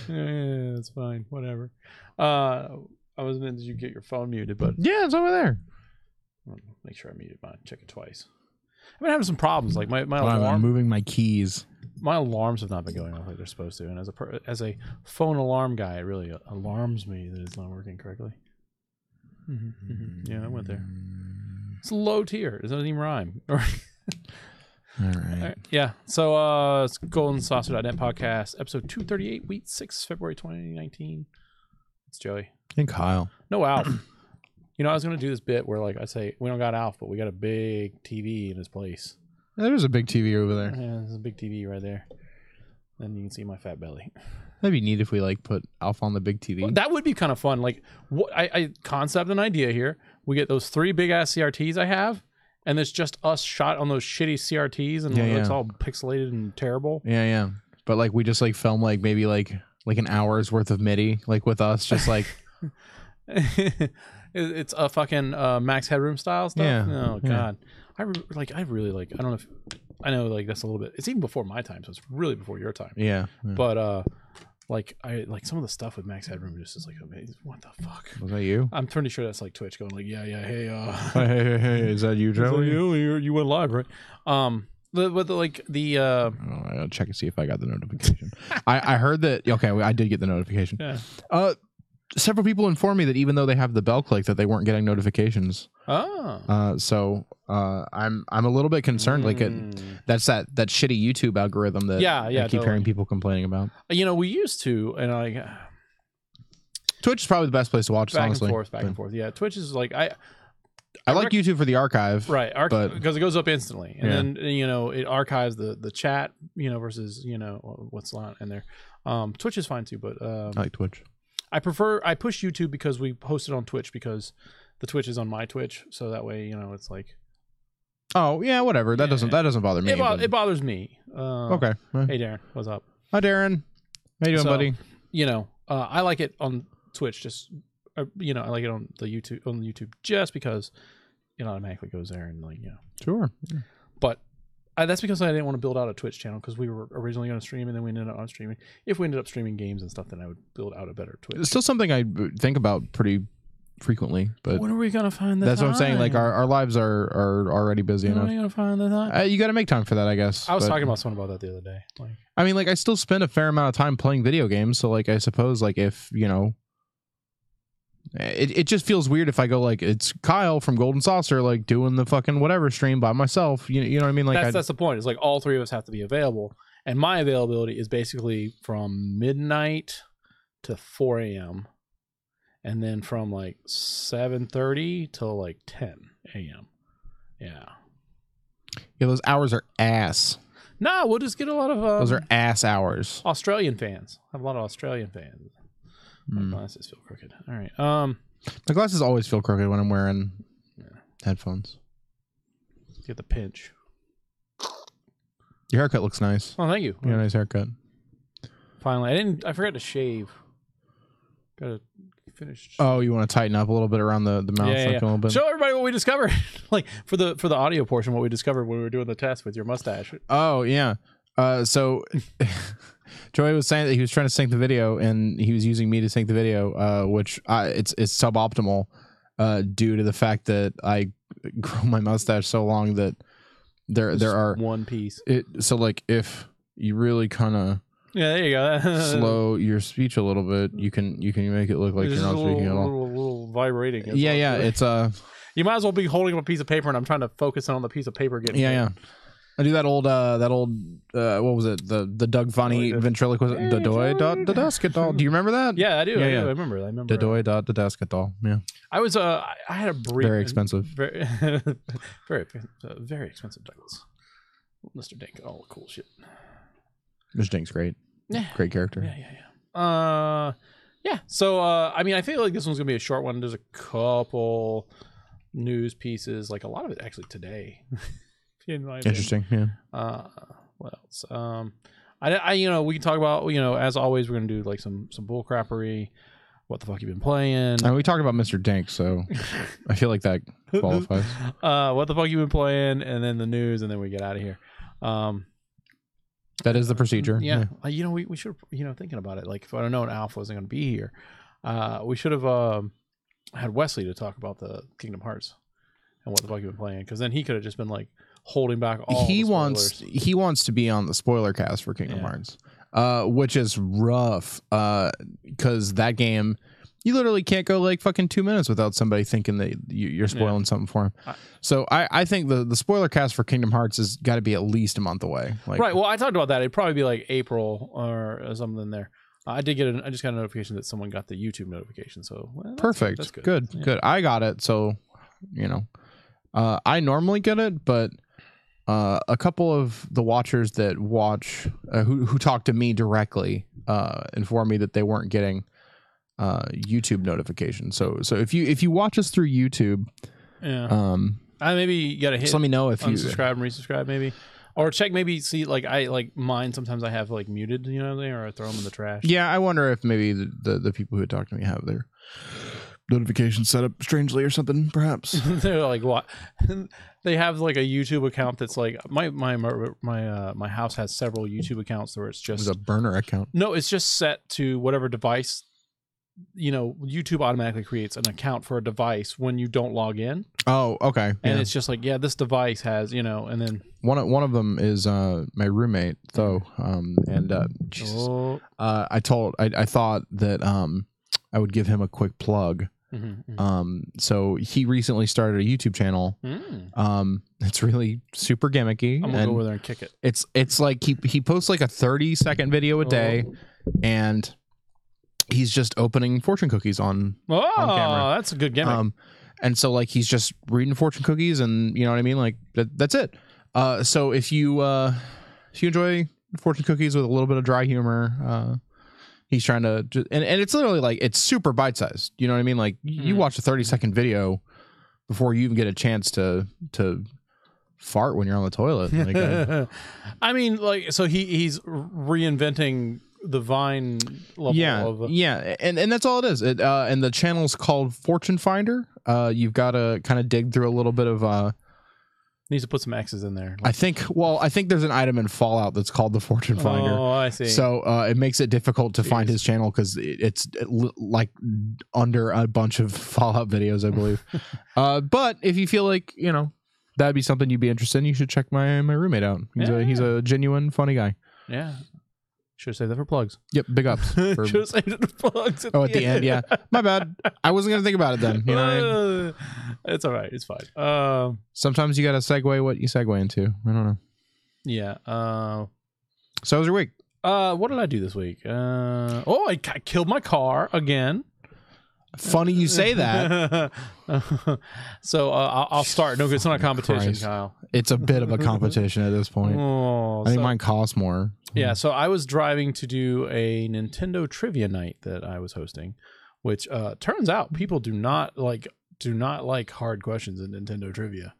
It's fine. Whatever. I was meant, did you get your phone muted? But yeah, it's over there. Make sure I muted mine. Check it twice. I've been having some problems. Like my I'm alarm, moving my keys. my alarms have not been going off like they're supposed to. And as a phone alarm guy, it really alarms me that it's not working correctly. Yeah, I went there. It's low tier. It doesn't even rhyme. All right. Yeah. So it's GoldenSaucer.net podcast, episode 238, week 6, February 2019. It's Joey. And Kyle. No Alf. You know, I was going to do this bit where, like, I say, we don't got Alf, but we got a big TV in his place. There's a big TV over there. Yeah, there's a big TV right there. Then you can see my fat belly. That'd be neat if we, like, put Alf on the big TV. Well, that would be kind of fun. Like, what I concept an idea here. We get those 3 big-ass CRTs I have, and it's just us shot on those shitty CRTs, and it looks all pixelated and terrible. Yeah. But, like, we just, like, film, like, maybe, like an hour's worth of MIDI, like, with us, just, like... It's a fucking Max Headroom style stuff. Yeah. Oh god. I really like. I don't know if I know. Like that's a little bit. It's even before my time, so it's really before your time. Yeah. But like I like some of the stuff with Max Headroom just is like amazing. What the fuck? Was that you? I'm pretty sure that's like Twitch going like hey hey, is that you, Joey? You went live, right? I gotta check and see if I got the notification. I heard that. Okay, I did get the notification. Yeah. Several people informed me that even though they have the bell click, that they weren't getting notifications. Oh. So I'm a little bit concerned. Like that's that shitty YouTube algorithm that I keep hearing people complaining about. You know, we used to, and like Twitch is probably the best place to watch. Back honestly, back and forth. Yeah, Twitch is like I like YouTube for the archive, right? Because it goes up instantly, and then it archives the chat, versus what's not in there. Twitch is fine too, but I like Twitch. I push YouTube because we post it on Twitch because the Twitch is on my Twitch, so that way it's like. Oh yeah, whatever. That doesn't bother me. It bothers me. Okay. Hey Darren, what's up? Hi Darren. How you doing, buddy? I like it on Twitch. Just I like it on the YouTube just because it automatically goes there and Sure. Yeah. But that's because I didn't want to build out a Twitch channel because we were originally going to stream and then we ended up on streaming. If we ended up streaming games and stuff, then I would build out a better Twitch. It's still something I think about pretty frequently, but when are we gonna find the that's time? what I'm saying. Like our lives are already busy enough. When are we gonna find the time? You got to make time for that, I guess. I was talking about something about that the other day. I still spend a fair amount of time playing video games, so like I suppose like if it just feels weird if I go like it's Kyle from Golden Saucer like doing the fucking whatever stream by myself. You know what I mean? Like that's the point. It's like all 3 of us have to be available, and my availability is basically from midnight to 4 a.m. and then from like 7:30 till like 10 a.m. Yeah, those hours are ass. No, we'll just get a lot of those are ass hours. Australian fans. I have a lot of Australian fans. My glasses feel crooked. All right. My glasses always feel crooked when I'm wearing headphones. Get the pinch. Your haircut looks nice. Oh, thank you. You got a nice haircut. Finally, I forgot to shave. Gotta finish. Oh, you want to tighten up a little bit around the mouth, a little bit. Show everybody what we discovered. Like for the audio portion, what we discovered when we were doing the test with your mustache. Oh yeah. So Joey was saying that he was trying to sync the video and he was using me to sync the video, which it's suboptimal due to the fact that I grow my mustache so long that there are one piece. So like if you really kind of there you go. slow your speech a little bit, you can make it look like you're not speaking at all. Little vibrating. Yeah. It's you might as well be holding up a piece of paper, and I'm trying to focus on the piece of paper getting. Yeah. I do that old what was it, the Doug Funny ventriloquist, the doy dot the desk doll. Do you remember that? Yeah, I do. I remember the doy dot the desk doll. Yeah, I was I had a brief, very expensive, very expensive Douglas, Mr. Dink, all the cool shit. Mr. Dink's great. Yeah, great character. Yeah. So I feel like this one's gonna be a short one. There's a couple news pieces, like a lot of it actually today. Interesting. Yeah. What else? We can talk about, as always, we're gonna do like some bullcrappery. What the fuck you been playing? And we talked about Mr. Dink, so I feel like that qualifies. What the fuck you been playing, and then the news, and then we get out of here. That is the procedure. Yeah. You know, we should, you know, thinking about it, like if I don't know an Alpha wasn't going to be here, we should have had Wesley to talk about the Kingdom Hearts and what the fuck you've been playing, because then he could have just been like holding back all he the wants to be on the spoiler cast for Kingdom Hearts, which is rough, because that game, you literally can't go like fucking 2 minutes without somebody thinking that you're spoiling something for him. So I think the spoiler cast for Kingdom Hearts has got to be at least a month away. Like, right. Well, I talked about that. It'd probably be like April or something there. I just got a notification that someone got the YouTube notification. So perfect. That's good. Good. I got it. So, you know, I normally get it, but a couple of the watchers that watch, who talk to me directly, informed me that they weren't getting YouTube notifications. So if you watch us through YouTube, I maybe you gotta hit. Just let me know if you unsubscribe and resubscribe, maybe, or check maybe see like I like mine. Sometimes I have like muted, you know, or I throw them in the trash. Yeah, I wonder if maybe the people who talk to me have their notifications set up strangely or something. Perhaps they're like, what? They have like a YouTube account that's like my house has several YouTube accounts where it's just a burner account. No, it's just set to whatever device. You know, YouTube automatically creates an account for a device when you don't log in. Oh, okay. And it's just like, yeah, this device has, you know, and then one of them is my roommate though, and Jesus. I thought that I would give him a quick plug. So he recently started a YouTube channel. It's really super gimmicky. I'm gonna go over there and kick it. It's like he posts like a 30-second video a day, and he's just opening fortune cookies on camera. That's a good gimmick. And so like he's just reading fortune cookies, and you know what I mean, like that's it. So if you enjoy fortune cookies with a little bit of dry humor, he's trying to and it's literally like it's super bite-sized, you know what I mean, like you watch a 30-second video before you even get a chance to fart when you're on the toilet. Like, I mean, like, so he's reinventing the Vine level and that's all it is. And the channel's called Fortune Finder. You've got to kind of dig through a little bit of needs to put some X's in there. I think there's an item in Fallout that's called the Fortune Finder. Oh, I see. So it makes it difficult to find his channel because it's like under a bunch of Fallout videos, I believe. But if you feel like, you know, that'd be something you'd be interested in, you should check my roommate out. He's a genuine funny guy. Yeah. Should have saved that for plugs. Yep, big ups. Should have saved it for plugs. At the end, yeah. My bad. I wasn't gonna think about it then. You know what I mean? It's all right. It's fine. Sometimes you gotta segue what you segue into. I don't know. Yeah. So how was your week? What did I do this week? I killed my car again. Funny you say that. So I'll start. No, it's not a competition, Christ. Kyle. It's a bit of a competition at this point. I think mine costs more. Yeah, so I was driving to do a Nintendo trivia night that I was hosting, which turns out people do not like hard questions in Nintendo trivia.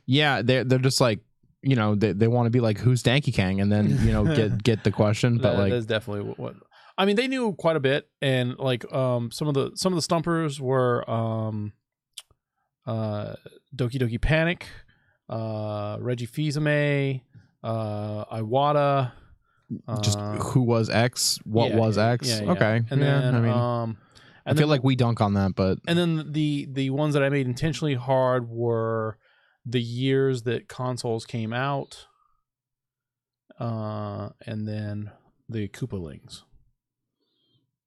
Yeah, they're just like, you know, they want to be like, who's Danky Kang, and then, you know, get the question. But like, that's definitely what I mean. They knew quite a bit, and like some of the stumpers were Doki Doki Panic, Reggie Fils-Aimé, Iwata. Just who was X? What was X? Yeah. Okay, and then I mean, I feel like we dunk on that, but and then the ones that I made intentionally hard were the years that consoles came out, and then the Koopalings.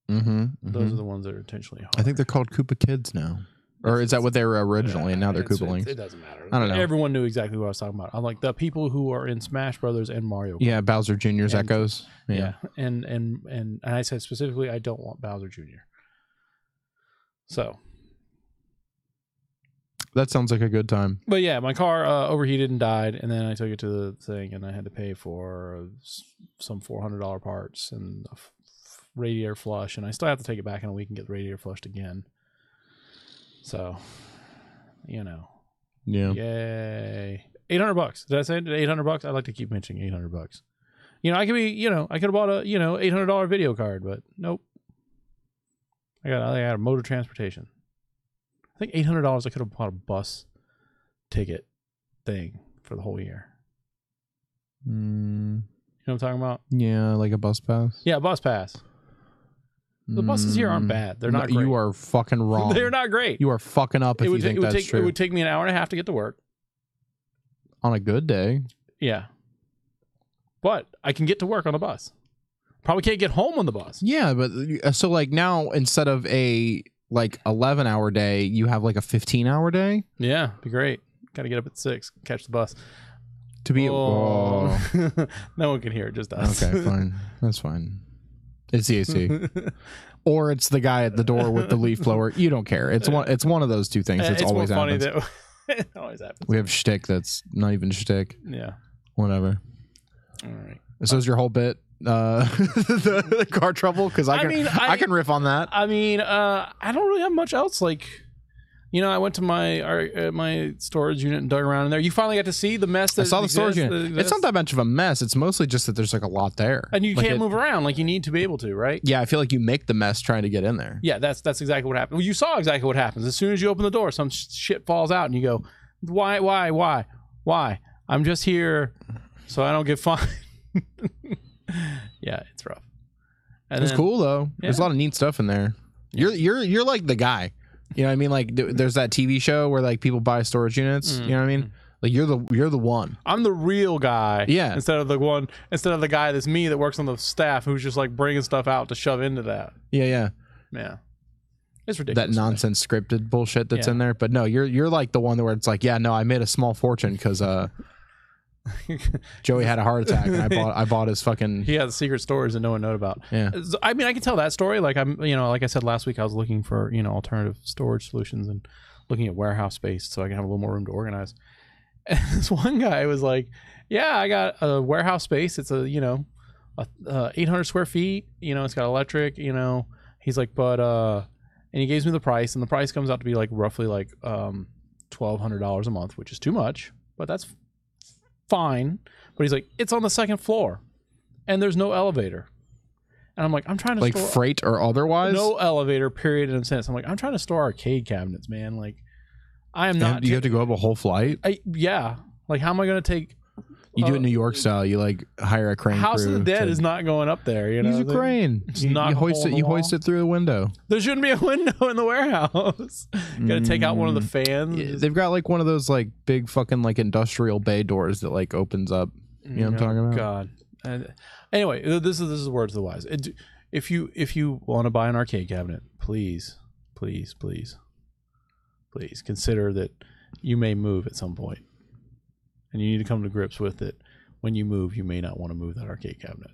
Those are the ones that are intentionally hard. I think they're called Koopa Kids now. Or is that what they were originally, and now they're Koopalings? It doesn't matter. I don't know. Everyone knew exactly what I was talking about. I'm like the people who are in Smash Brothers and Mario Kart. Yeah, Bowser Jr.'s Echoes. Yeah. And I said specifically, I don't want Bowser Jr. So that sounds like a good time. But yeah, my car overheated and died, and then I took it to the thing, and I had to pay for some $400 parts and a radiator flush, and I still have to take it back in a week and get the radiator flushed again. So, you know, yeah, yay, $800. Did I say $800? I like to keep mentioning $800. You know, I could have bought a $800 video card, but nope. I got a motor transportation. I think $800. I could have bought a bus ticket thing for the whole year. You know know what I'm talking about? Yeah, like a bus pass. Yeah, bus pass. The buses here aren't bad. They're not great. You are fucking wrong. They're not great. You are fucking up if you think that's true. It would take me an hour and a half to get to work. On a good day. Yeah. But I can get to work on a bus. Probably can't get home on the bus. Yeah, but so like now instead of a like 11-hour day, you have like a 15-hour day? Yeah, be great. Got to get up at 6, catch the bus. To be No one can hear it, just us. Okay, fine. That's fine. It's the AC. Or it's the guy at the door with the leaf blower. You don't care. It's one of those two things. It's always more funny happens. that it always happens. We have shtick that's not even shtick. Yeah. Whatever. All right. So is your whole bit the car trouble? Because I can riff on that. I mean, I don't really have much else. Like, you know, I went to my storage unit and dug around in there. You finally got to see the mess that I saw the storage unit. It's not that much of a mess. It's mostly just that there's like a lot there, and you can't move around like you need to be able to, right? Yeah, I feel like you make the mess trying to get in there. Yeah, that's exactly what happened. Well, you saw exactly what happens as soon as you open the door. Some shit falls out, and you go, "Why? I'm just here so I don't get fined." Yeah, it's rough. And it's cool though. Yeah. There's a lot of neat stuff in there. Yeah. You're like the guy. You know what I mean? Like there's that TV show where like people buy storage units. You know what I mean? Like you're the one. I'm the real guy. Yeah. Instead of the guy that's me that works on the staff who's just like bringing stuff out to shove into that. Yeah. Yeah. It's ridiculous. That nonsense scripted bullshit that's in there. But no, you're like the one where it's like, yeah, no, I made a small fortune because Joey had a heart attack and I bought his fucking. He has secret stories that no one knows about. Yeah. I mean, I can tell that story. Like like I said last week, I was looking for, alternative storage solutions and looking at warehouse space so I can have a little more room to organize. And this one guy was like, yeah, I got a warehouse space. It's a 800 square feet, it's got electric, he's like, but, and he gives me the price, and the price comes out to be like roughly like, $1,200 a month, which is too much, but that's fine. But he's like, it's on the second floor and there's no elevator. And I'm like, I'm trying to like store freight or otherwise, no elevator, period, in a sense. I'm like, I'm trying to store arcade cabinets, man. Like, I am not. Do you have to go up a whole flight? Yeah. Like, how am I going to take? You do it New York style. You like hire a crane. House crew of the Dead is not going up there. Use a crane. You hoist it through the window. There shouldn't be a window in the warehouse. Got to take out one of the fans. Yeah, they've got like one of those like big fucking like industrial bay doors that like opens up. You know what I'm talking about? God. Anyway, this is the words of the wise. If you want to buy an arcade cabinet, please consider that you may move at some point. And you need to come to grips with it. When you move, you may not want to move that arcade cabinet.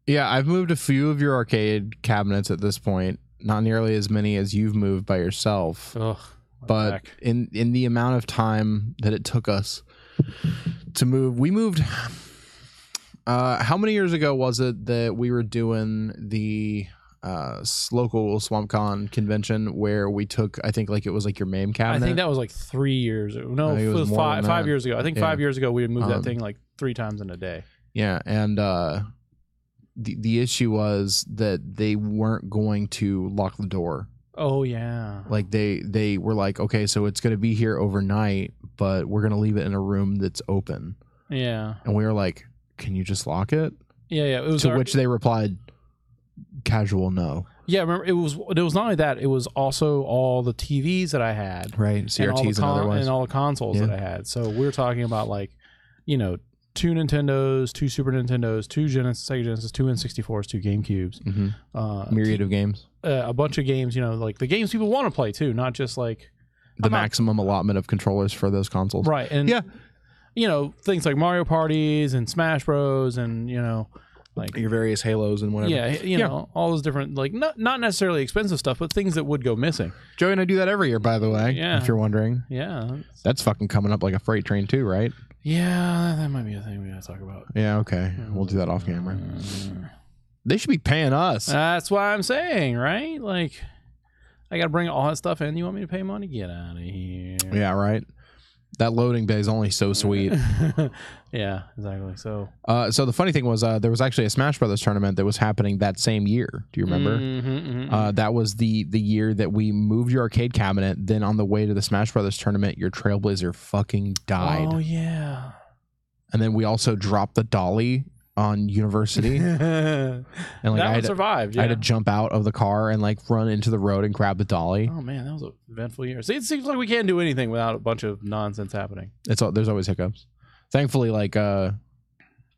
Yeah, I've moved a few of your arcade cabinets at this point. Not nearly as many as you've moved by yourself. Ugh, but in the amount of time that it took us to move, we moved. How many years ago was it that we were doing the local SwampCon convention where we took, I think like it was like your MAME cabinet? I think that was like 3 years ago. No, it was 5 years ago. I think 5 years ago we had moved that thing like 3 times in a day. Yeah, and the issue was that they weren't going to lock the door. Oh yeah. Like they were like, okay, so it's going to be here overnight, but we're going to leave it in a room that's open. Yeah. And we were like, can you just lock it? Yeah. It was to which they replied, casual no. Yeah, remember it was not only that, it was also all the TVs that I had. Right. CRTs and otherwise. And all the consoles that I had. So we were talking about like, 2 Nintendos, 2 Super Nintendos, 2 Sega Genesis, 2 N64s, 2 GameCubes. Myriad of games. A bunch of games, like the games people want to play too, not just like the maximum allotment of controllers for those consoles. Right. And things like Mario Parties and Smash Bros and like your various Halos and whatever. Yeah, all those different like not necessarily expensive stuff, but things that would go missing. Joey and I do that every year, by the way. Yeah. If you're wondering. Yeah. That's fucking coming up like a freight train too, right? Yeah, that might be a thing we gotta talk about. Yeah, okay. We'll do that off camera. They should be paying us. That's what I'm saying, right? Like, I gotta bring all that stuff in. You want me to pay money? Get out of here. Yeah, right. That loading bay is only so sweet. Yeah, exactly. So the funny thing was there was actually a Smash Brothers tournament that was happening that same year. Do you remember? That was the year that we moved your arcade cabinet. Then on the way to the Smash Brothers tournament, your Trailblazer fucking died. Oh yeah. and then we also dropped the dolly on University, and like that one survived. Yeah. I had to jump out of the car and like run into the road and grab the dolly. Oh man, that was an eventful year. See, it seems like we can't do anything without a bunch of nonsense happening. There's always hiccups. Thankfully, like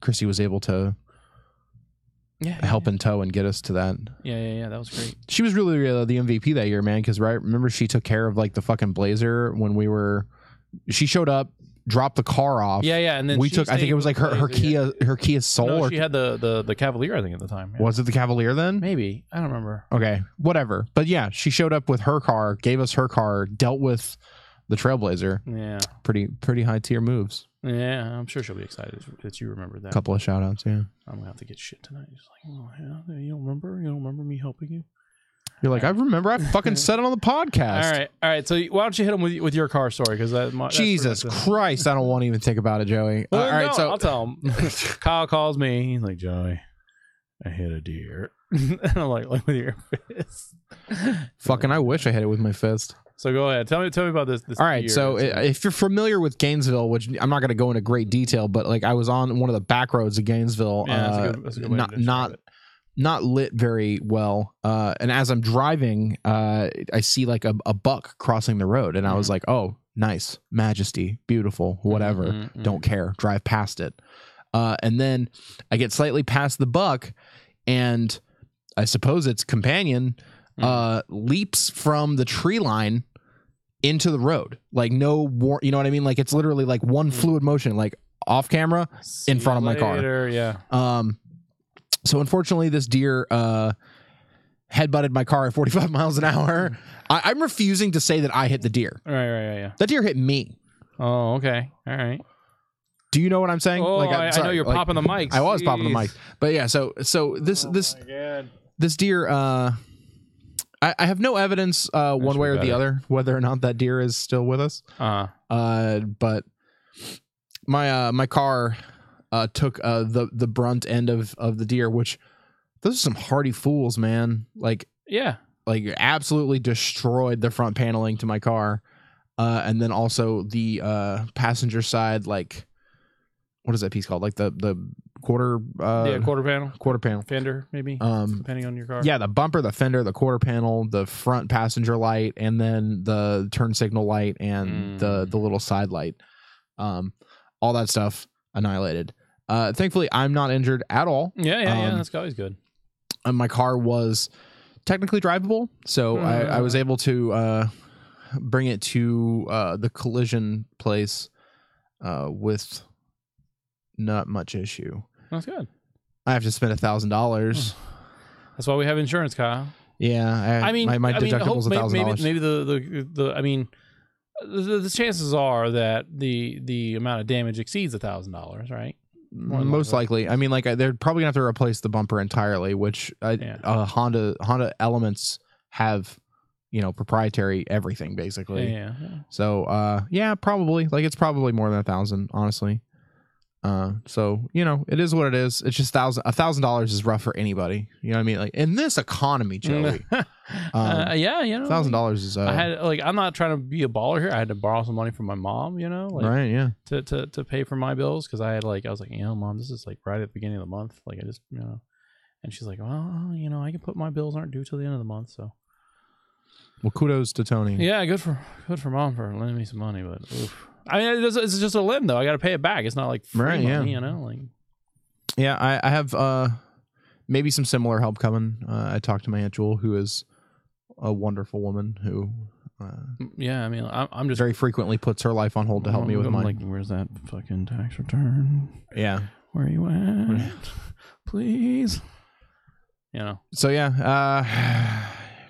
Chrissy was able to help in tow and get us to that. Yeah. That was great. She was really the MVP that year, man. Because remember she took care of like the fucking Blazer when we were. She showed up, dropped the car off. Yeah, and then we took. I think it was like her Kia Soul. No, she had the Cavalier, I think, at the time. Yeah. Was it the Cavalier then? Maybe, I don't remember. Okay, whatever. But yeah, she showed up with her car, gave us her car, dealt with the Trailblazer. Yeah, pretty high tier moves. Yeah, I'm sure she'll be excited that you remember that. Couple of shout outs, yeah. I'm gonna have to get shit tonight. Just like, oh yeah, you don't remember me helping you? You're like, I remember. I fucking said it on the podcast. All right. So why don't you hit him with your car story? Because Jesus Christ, I don't want to even think about it, Joey. Well, all right, so I'll tell him. Kyle calls me. He's like, Joey, I hit a deer, and I'm like with your fist. Fucking, I wish I hit it with my fist. So go ahead. Tell me about this. All right. So if you're familiar with Gainesville, which I'm not going to go into great detail, but like I was on one of the back roads of Gainesville, that's a good way to describe it. Not lit very well, and as I'm driving, I see like a buck crossing the road, and I was like, "Oh, nice, majesty, beautiful, whatever, don't care, drive past it." And then I get slightly past the buck, and I suppose its companion leaps from the tree line into the road, like no you know what I mean? Like it's literally like one fluid motion, like off camera in front of my car. Yeah. So unfortunately, this deer headbutted my car at 45 miles an hour. I'm refusing to say that I hit the deer. Right, yeah. That deer hit me. Oh, okay. All right. Do you know what I'm saying? Oh, I know you're popping the mics. I was popping the mic. But yeah, so this deer, I have no evidence one way or the other whether or not that deer is still with us. But my car took the brunt end of the deer, which those are some hardy fools, man. Like absolutely destroyed the front paneling to my car, and then also the passenger side, like what is that piece called? Like the quarter panel fender, maybe depending on your car. Yeah, the bumper, the fender, the quarter panel, the front passenger light, and then the turn signal light and the little side light, all that stuff annihilated. Thankfully, I'm not injured at all. Yeah. That's always good. And my car was technically drivable, so I was able to bring it to the collision place with not much issue. That's good. I have to spend $1,000. That's why we have insurance, Kyle. Yeah, I mean, my deductible's $1,000. Maybe the chances are that the amount of damage exceeds $1,000, right? Most likely. I mean, like they're probably gonna have to replace the bumper entirely, which Honda Elements have, proprietary everything basically. Yeah. So probably like it's probably more than $1,000, honestly. So it is what it is. It's just $1,000 is rough for anybody. You know what I mean? Like in this economy, Joey. $1,000 is. I had I'm not trying to be a baller here. I had to borrow some money from my mom. Right? Yeah. To pay for my bills because I was like, Mom, this is like right at the beginning of the month. Like I just and she's like, well, I can put my bills aren't due till the end of the month, so. Well, kudos to Tony. Yeah, good for Mom for lending me some money, but oof. I mean, it's just a limb though. I got to pay it back. It's not like free money, Yeah, I have maybe some similar help coming. I talked to my Aunt Jewel, who is a wonderful woman who. I mean, I'm just very frequently puts her life on hold to help me with mine. Like, where's that fucking tax return? Yeah, where are you at? Please. So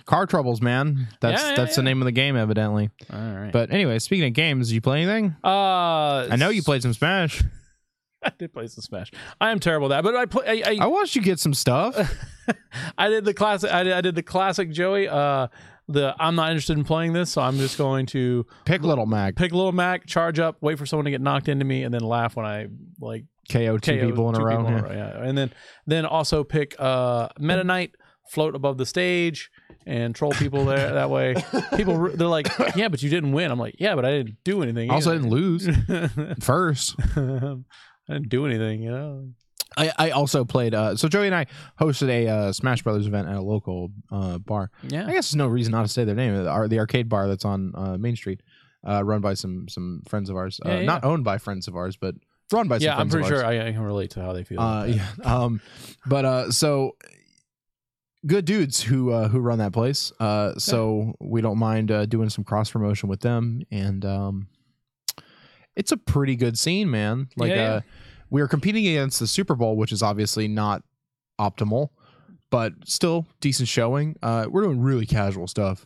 car troubles, man. That's the name of the game, evidently. All right. But anyway, speaking of games, did you play anything? I know you played some Smash. I did play some Smash. I am terrible at that, but I watched you get some stuff. I did the classic. I did the classic Joey. I'm not interested in playing this, so I'm just going to pick Little Mac, charge up, wait for someone to get knocked into me, and then laugh when I KO two people in a row. Yeah. And then also pick Meta Knight, float above the stage, and troll people there that way. People, they're like, yeah, but you didn't win. I'm like, yeah, but I didn't do anything. Also, I didn't lose first. I didn't do anything, you know. I also played. So Joey and I hosted a Smash Brothers event at a local bar. Yeah, I guess there's no reason not to say their name. The arcade bar that's on Main Street, run by some friends of ours. Not owned by friends of ours, but run by some friends of ours. Yeah, I'm pretty sure I can relate to how they feel. Yeah. But so good dudes who run that place. So we don't mind doing some cross promotion with them, and it's a pretty good scene, man. Like we are competing against the Super Bowl, which is obviously not optimal, but still decent showing. We're doing really casual stuff.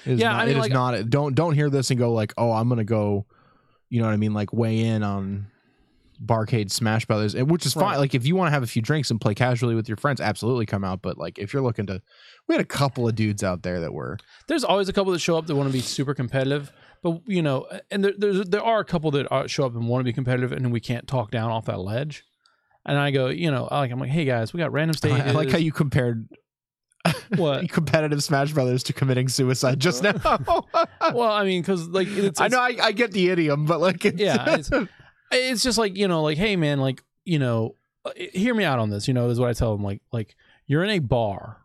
It is not. Don't hear this and go like, oh, I'm gonna go. You know what I mean? Like weigh in on Barcade Smash Brothers, which is fine. Right. Like if you want to have a few drinks and play casually with your friends, absolutely come out. But like if you're looking to, we had a couple of dudes out there that were. There's always a couple that show up that want to be super competitive. But, you know, and there are a couple that show up and want to be competitive, and we can't talk down off that ledge. And I go, you know, I'm like, hey, guys, we got random stages. I like how you compared what competitive Smash Brothers to committing suicide just now. Well, I mean, because, like, I know I get the idiom, but, like, it's just like, you know, like, hey, man, like, you know, hear me out on this. You know, this is what I tell them. Like you're in a bar.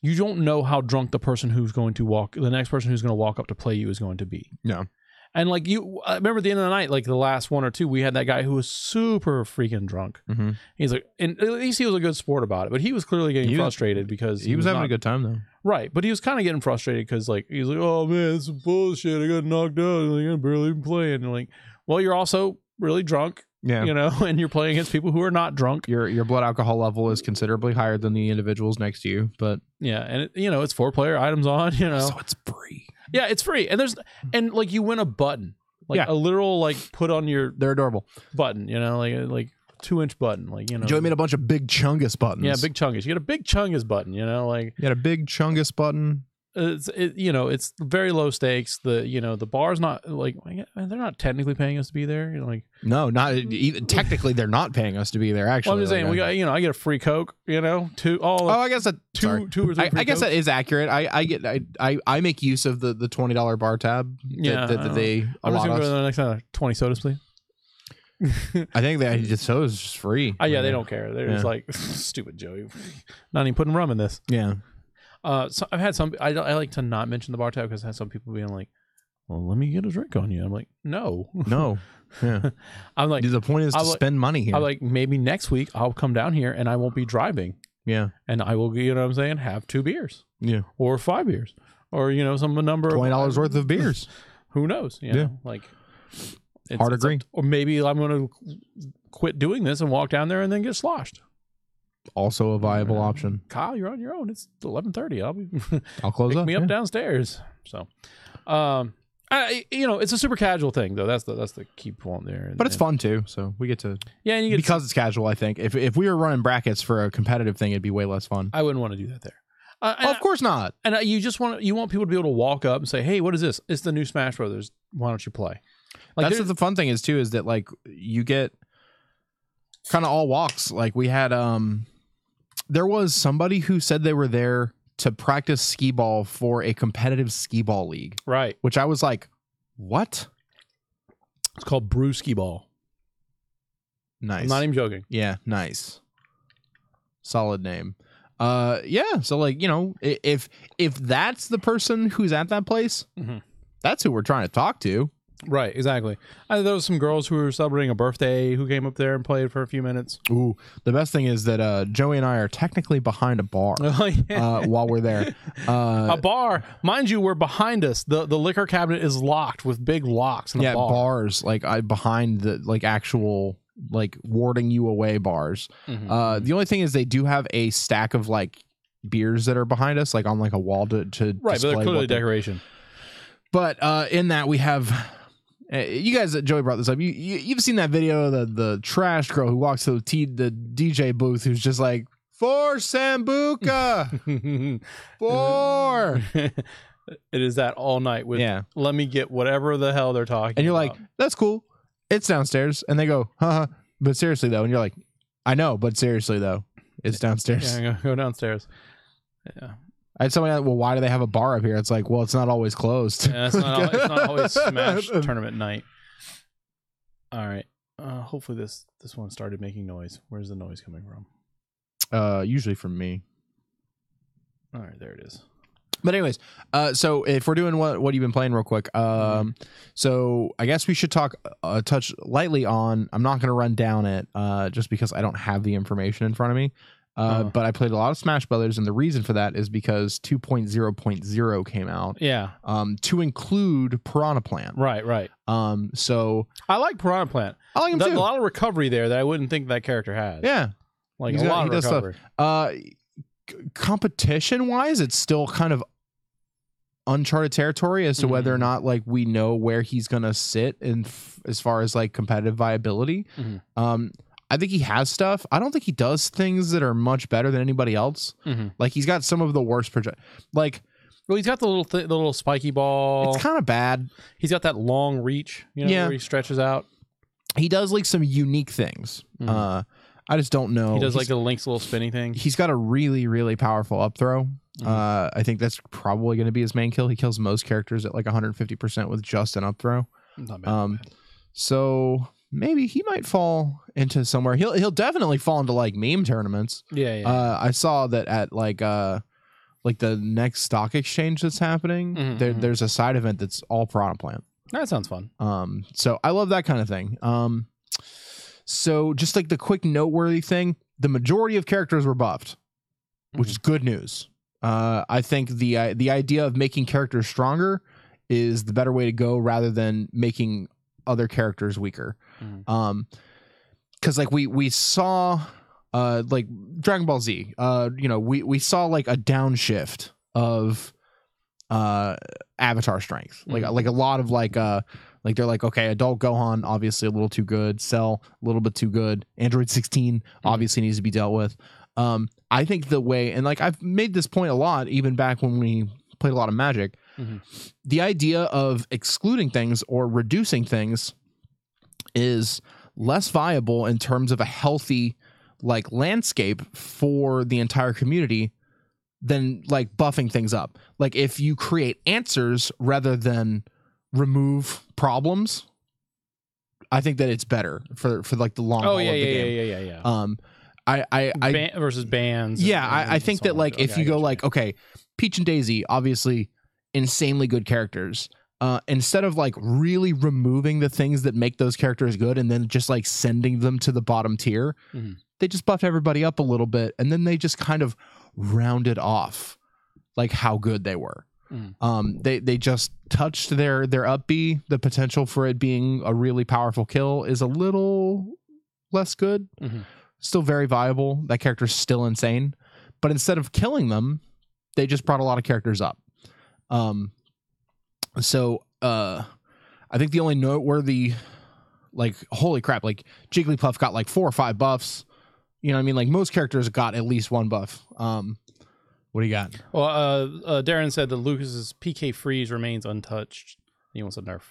You don't know how drunk the person who's going to the next person who's going to walk up to play you is going to be. No. And like I remember at the end of the night, like the last one or two, we had that guy who was super freaking drunk. Mm-hmm. He's like, and at least he was a good sport about it, but he was clearly getting frustrated because he was having a good time though. Right. But he was kind of getting frustrated because like, he's like, oh man, this is bullshit. I got knocked out. Like, I'm barely even playing. And like, well, you're also really drunk. Yeah. You know, and you're playing against people who are not drunk. Your blood alcohol level is considerably higher than the individuals next to you, but yeah, and you know, it's 4-player items on, you know. So it's free. Yeah, it's free. And like you win a button. Like a literal like put on your they're adorable button, you know, like 2-inch button, like, you know. Joey made a bunch of big Chungus buttons. Yeah, big Chungus. You got a big Chungus button, you know, like you got a big Chungus button. You know, it's very low stakes. The bar's not like they're not technically paying us to be there. You know, like not even technically they're not paying us to be there. Actually, well, I'm just saying we got I get a free Coke. You know, I guess that two or three. I guess that is accurate. I make use of the $20 bar tab. That they I'm just gonna go to the next time. 20 sodas, please. I think that just sodas is just free. Yeah, they don't care. They're just like stupid Joey, not even putting rum in this. Yeah. So I've had some. I like to not mention the bar tab because I had some people being like, "Well, let me get a drink on you." I'm like, "No, yeah." I'm like, the point is to spend money here. I'm like, maybe next week I'll come down here and I won't be driving. Yeah, and I will, you know what I'm saying, have 2 beers. Yeah, or 5 beers, or you know, some number $20 worth of beers. Who knows? You know, like hard to agree. Or maybe I'm going to quit doing this and walk down there and then get sloshed. Also a viable option. Kyle, you're on your own. It's 11:30. I'll close up. Me up downstairs. So, you know, it's a super casual thing though. That's the key point there. But it's fun too. So we get to and you get because it's casual. I think if we were running brackets for a competitive thing, it'd be way less fun. I wouldn't want to do that there. Of course not. And you want people to be able to walk up and say, "Hey, what is this? It's the new Smash Brothers. Why don't you play?" Like that's what the fun thing is too. Is that like you get kind of all walks. Like we had there was somebody who said they were there to practice skee ball for a competitive skee ball league. Right. Which I was like, what? It's called Brew Skee Ball. Nice. I'm not even joking. Yeah, nice. Solid name. Yeah, so like, you know, if that's the person who's at that place, that's who we're trying to talk to. Right, exactly. There was some girls who were celebrating a birthday who came up there and played for a few minutes. Ooh, the best thing is that Joey and I are technically behind a bar while we're there. A bar, mind you, we're behind us. The liquor cabinet is locked with big locks. Yeah, bars like behind the like actual like warding you away bars. The only thing is they do have a stack of like beers that are behind us, like on like a wall to right, but they're clearly decoration. But in that we have. You guys, Joey brought this up. You've seen that video of the trash girl who walks to the DJ booth who's just like, "For Sambuca, 4." It is that all night with. Yeah. Let me get whatever the hell they're talking. And you're about. like, "That's cool. It's downstairs." And they go, "Haha." But seriously though, and you're like, "I know, but seriously though, it's downstairs." Yeah, go downstairs. Yeah. I had somebody like, well, why do they have a bar up here? It's like, well, it's not always closed. Yeah, it's not always Smash tournament night. All right. Hopefully this one started making noise. Where's the noise coming from? Usually from me. All right, there it is. But anyways, so if we're doing what you've been playing real quick, so I guess we should touch lightly on. I'm not going to run down it just because I don't have the information in front of me. But I played a lot of Smash Brothers, and the reason for that is because 2.0.0 came out. Yeah. To include Piranha Plant. Right. So I like Piranha Plant. I like him too. A lot of recovery there that I wouldn't think that character has. Yeah. Like a lot of recovery. Competition wise, it's still kind of uncharted territory as to whether or not like we know where he's gonna sit in as far as like competitive viability. I think he has stuff. I don't think he does things that are much better than anybody else. Like he's got some of the worst well, he's got the little spiky ball. It's kind of bad. He's got that long reach, where he stretches out. He does like some unique things. I just don't know. He does like the Link's little spinny thing. He's got a really, really powerful up throw. I think that's probably going to be his main kill. He kills most characters at like 150% with just an up throw. Not bad. So maybe he might fall into somewhere. He'll definitely fall into like meme tournaments. Yeah. I saw that at like the next stock exchange that's happening. There's a side event that's all Piranha Plant. That sounds fun. So I love that kind of thing. So just like the quick noteworthy thing, the majority of characters were buffed, which is good news. I think the idea of making characters stronger is the better way to go rather than making other characters weaker. Because like we saw like Dragon Ball Z, we saw like a downshift of avatar strength, like a lot of like they're like, okay, adult Gohan obviously a little too good, Cell a little bit too good, Android 16 obviously needs to be dealt with. I think the way, and like I've made this point a lot even back when we played a lot of Magic, the idea of excluding things or reducing things is less viable in terms of a healthy like landscape for the entire community than like buffing things up. Like if you create answers rather than remove problems, I think that it's better for like the long haul of the game. I versus bans. Yeah, I think that like if you go like, okay, Peach and Daisy, obviously insanely good characters. Instead of like really removing the things that make those characters good and then just like sending them to the bottom tier, they just buffed everybody up a little bit and then they just kind of rounded off like how good they were. They just touched their up B. The potential for it being a really powerful kill is a little less good. Still very viable. That character's still insane. But instead of killing them, they just brought a lot of characters up. So I think the only noteworthy, like, holy crap, like Jigglypuff got like 4 or 5 buffs. You know what I mean? Like most characters got at least 1 buff. What do you got? Well, Darren said that Lucas's PK freeze remains untouched. He wants a nerf.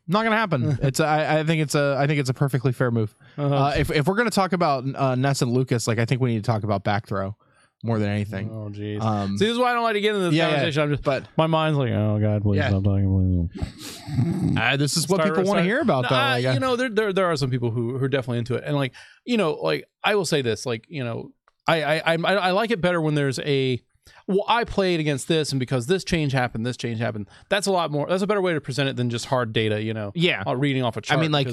Not gonna happen. It's I think it's a perfectly fair move. If we're gonna talk about Ness and Lucas, like I think we need to talk about back throw more than anything. Oh jeez. See, this is why I don't like to get into this conversation. I'm just, but my mind's like, oh god, please stop talking. This is what people want to hear about, though. There are some people who are definitely into it, and like I will say this, like I like it better when there's I played against this, and because this change happened. That's a lot more. That's a better way to present it than just hard data, reading off a chart. I mean, like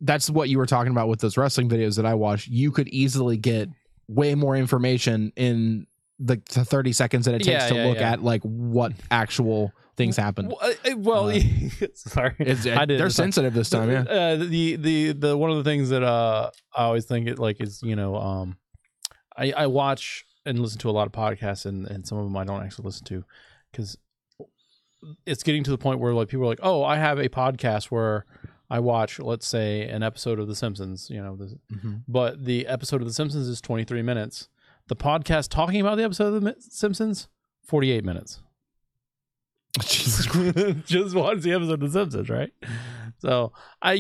that's what you were talking about with those wrestling videos that I watched. You could easily get way more information in the 30 seconds that it takes to look at like what actual things happened. Sorry, they're sensitive this time. The one of the things that I always think it like is I watch and listen to a lot of podcasts, and some of them I don't actually listen to because it's getting to the point where like people are like, oh, I have a podcast where I watch, let's say, an episode of The Simpsons, but the episode of The Simpsons is 23 minutes. The podcast talking about the episode of The Simpsons, 48 minutes. Jesus Christ. Just watch the episode of The Simpsons, right? So I,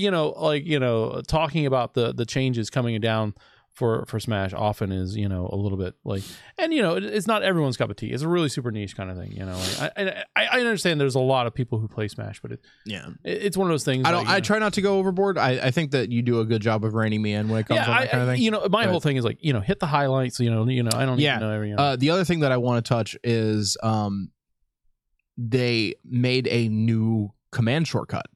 talking about the changes coming down for Smash often is, you know, a little bit like, and you know, it's not everyone's cup of tea. It's a really super niche kind of thing, you know. Like, I understand there's a lot of people who play Smash, but it's one of those things. I try not to go overboard. I think that you do a good job of reining me in when it comes to that kind of thing. You know, my whole thing is like, you know, hit the highlights. You know, I don't even know everything. The other thing that I want to touch is they made a new command shortcut.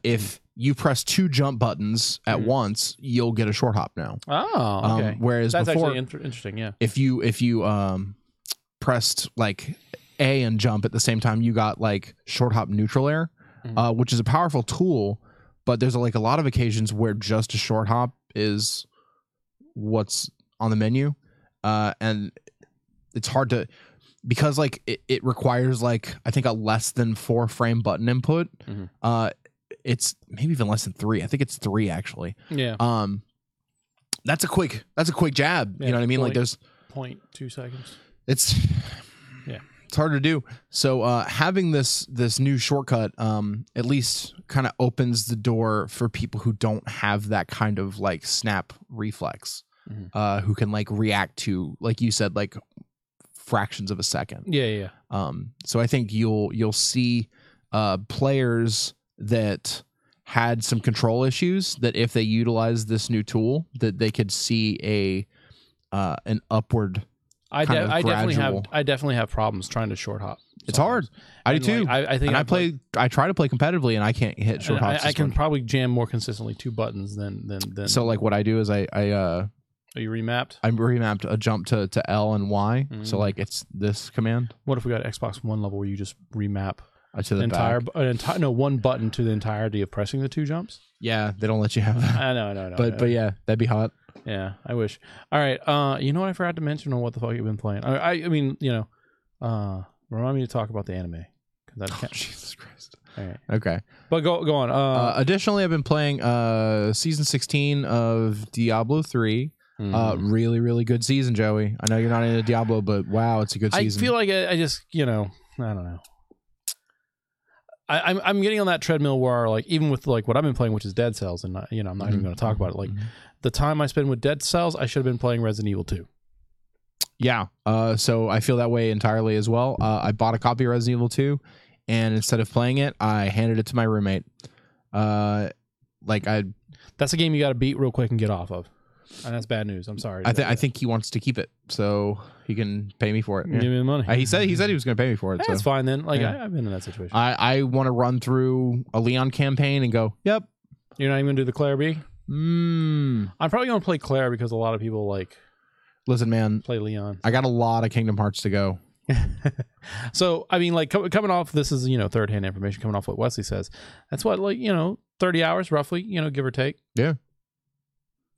If you press 2 jump buttons at once, you'll get a short hop now. Oh, okay. Whereas that's before, actually interesting. Yeah. If you pressed like A and jump at the same time, you got like short hop neutral air, which is a powerful tool. But there's like a lot of occasions where just a short hop is what's on the menu, and it's hard to. Because like it requires like I think a less than 4 frame button input. It's maybe even less than 3. I think it's 3 actually. Yeah. That's a quick jab. Yeah, you know what I mean? Like there's 0.2 seconds. It's hard to do. So having this new shortcut at least kind of opens the door for people who don't have that kind of like snap reflex, who can like react to, like you said, like fractions of a second. Yeah. So I think you'll see players that had some control issues that if they utilize this new tool, that they could see an upward. I definitely have problems trying to short hop. It's hard. I do too. Like, I think I try to play competitively and I can't hit short hops. I can probably jam more consistently 2 buttons than. So like what I do is Are you remapped? I remapped a jump to L and Y. So like it's this command. What if we got Xbox One level where you just remap to the entire one button to the entirety of pressing the 2 jumps? Yeah, they don't let you have that. I know. But yeah, that'd be hot. Yeah, I wish. All right, you know what I forgot to mention on what the fuck you've been playing? I mean, you know, remind me to talk about the anime. Jesus Christ. All right. Okay. But go on. Additionally, I've been playing season 16 of Diablo 3. Really, really good season, Joey. I know you're not into Diablo, but wow, it's a good season. I feel like I just, you know, I don't know. I'm getting on that treadmill where, like, even with like what I've been playing, which is Dead Cells, and you know, I'm not even going to talk about it. Like the time I spend with Dead Cells, I should have been playing Resident Evil 2. Yeah. So I feel that way entirely as well. I bought a copy of Resident Evil 2, and instead of playing it, I handed it to my roommate. That's a game you got to beat real quick and get off of. And that's bad news. I'm sorry. I think he wants to keep it, so he can pay me for it. Give me the money. He said he was going to pay me for it. That's fine then. Like I've been in that situation. I want to run through a Leon campaign and go, yep. You're not even going to do the Claire B? I'm probably going to play Claire because a lot of people like. Listen, man. Play Leon. I got a lot of Kingdom Hearts to go. So I mean, like coming off, this is, you know, third-hand information coming off what Wesley says. That's what, like, you know, 30 hours roughly, you know, give or take. Yeah.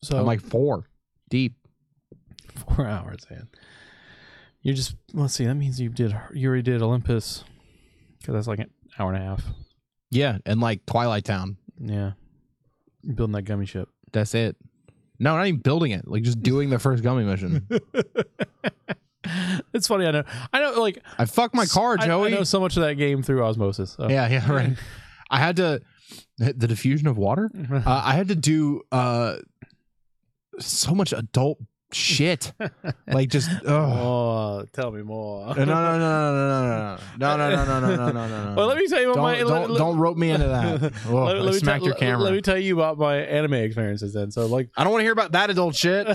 So I'm like 4 deep. 4 hours, man. You just, let's see, that means you already did Olympus, because that's like an hour and a half. Yeah, and like Twilight Town. Yeah. You're building that gummy ship. That's it. No, not even building it. Like just doing the first gummy mission. It's funny. I know. Like I fucked my car, Joey. I know so much of that game through osmosis. So. Yeah, right. I had to the diffusion of water. I had to do so much adult shit. Like just oh, tell me more. No. Well, let me tell you about don't rope me into that. Oh, smack your camera. Let me tell you about my anime experiences then. So like, I don't want to hear about that adult shit.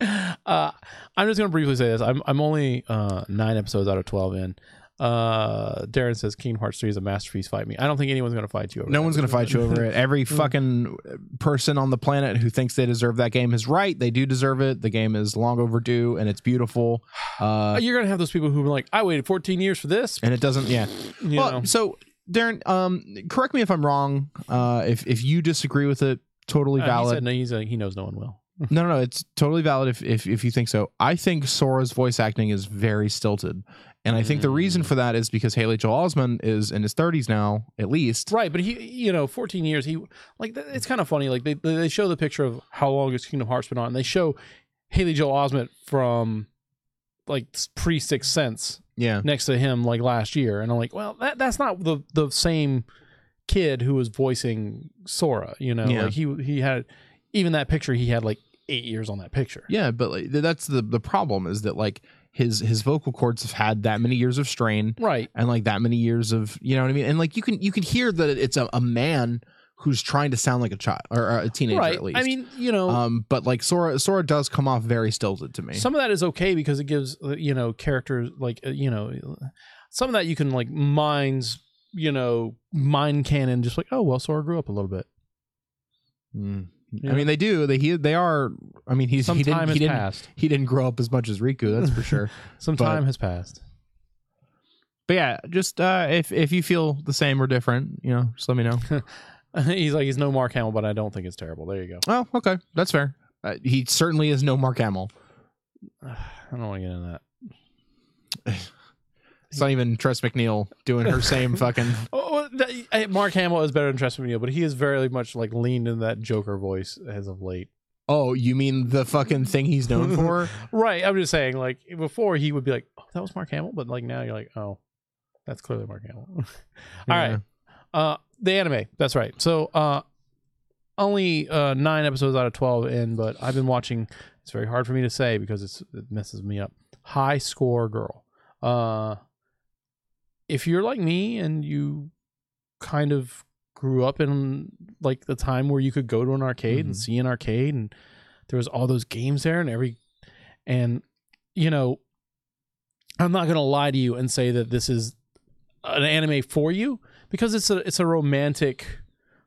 I'm just gonna briefly say this. I'm only 9 episodes out of 12 in. Darren says Kingdom Hearts 3 is a masterpiece. Fight me. I don't think anyone's gonna fight you over No one's gonna fight you over it. Every fucking person on the planet who thinks they deserve that game is right. They do deserve it. The game is long overdue and it's beautiful. You're gonna have those people who are like, I waited 14 years for this, and it doesn't. Yeah. Well, so Darren, correct me if I'm wrong. If you disagree with it, totally valid. He said he knows no one will. No, it's totally valid if you think so. I think Sora's voice acting is very stilted. And I think the reason for that is because Haley Joel Osment is in his 30s now, at least. Right, but he, you know, 14 years, he, like, it's kind of funny. Like, they show the picture of how long his Kingdom Hearts been on, and they show Haley Joel Osment from, like, pre-Sixth Sense next to him, like, last year. And I'm like, well, that's not the same kid who was voicing Sora, you know? Like, he had, even that picture, he had, like, 8 years on that picture. Yeah, but like, that's the problem is that like his vocal cords have had that many years of strain, Right, and like that many years of, you know what I mean, and like you can hear that it's a man who's trying to sound like a child or a teenager, right. at least. I mean, you know, but like Sora does come off very stilted to me. some of that is okay because it gives you know, characters like you know, some of that you can like mind canon, just like, oh well, Sora grew up a little bit. I mean, they do. They are. I mean, he didn't grow up as much as Riku, that's for sure. Some time has passed. But yeah, just if you feel the same or different, you know, just let me know. He's no Mark Hamill, but I don't think it's terrible. There you go. Oh, okay, that's fair. He certainly is no Mark Hamill. I don't want to get into that. It's not even Tress McNeil doing her same fucking. Mark Hamill is better than Tress McNeil, but he is very much like leaned in that Joker voice as of late. Oh, you mean the fucking thing he's known for? Right. I'm just saying, like before he would be like, oh, that was Mark Hamill, but like now you're like, oh, that's clearly Mark Hamill. All right. The anime. That's right. So only 9 episodes out of 12 in, but I've been watching. It's very hard for me to say because it messes me up. High Score Girl. If you're like me and you kind of grew up in like the time where you could go to an arcade and see an arcade and there was all those games there and you know, I'm not going to lie to you and say that this is an anime for you because it's a romantic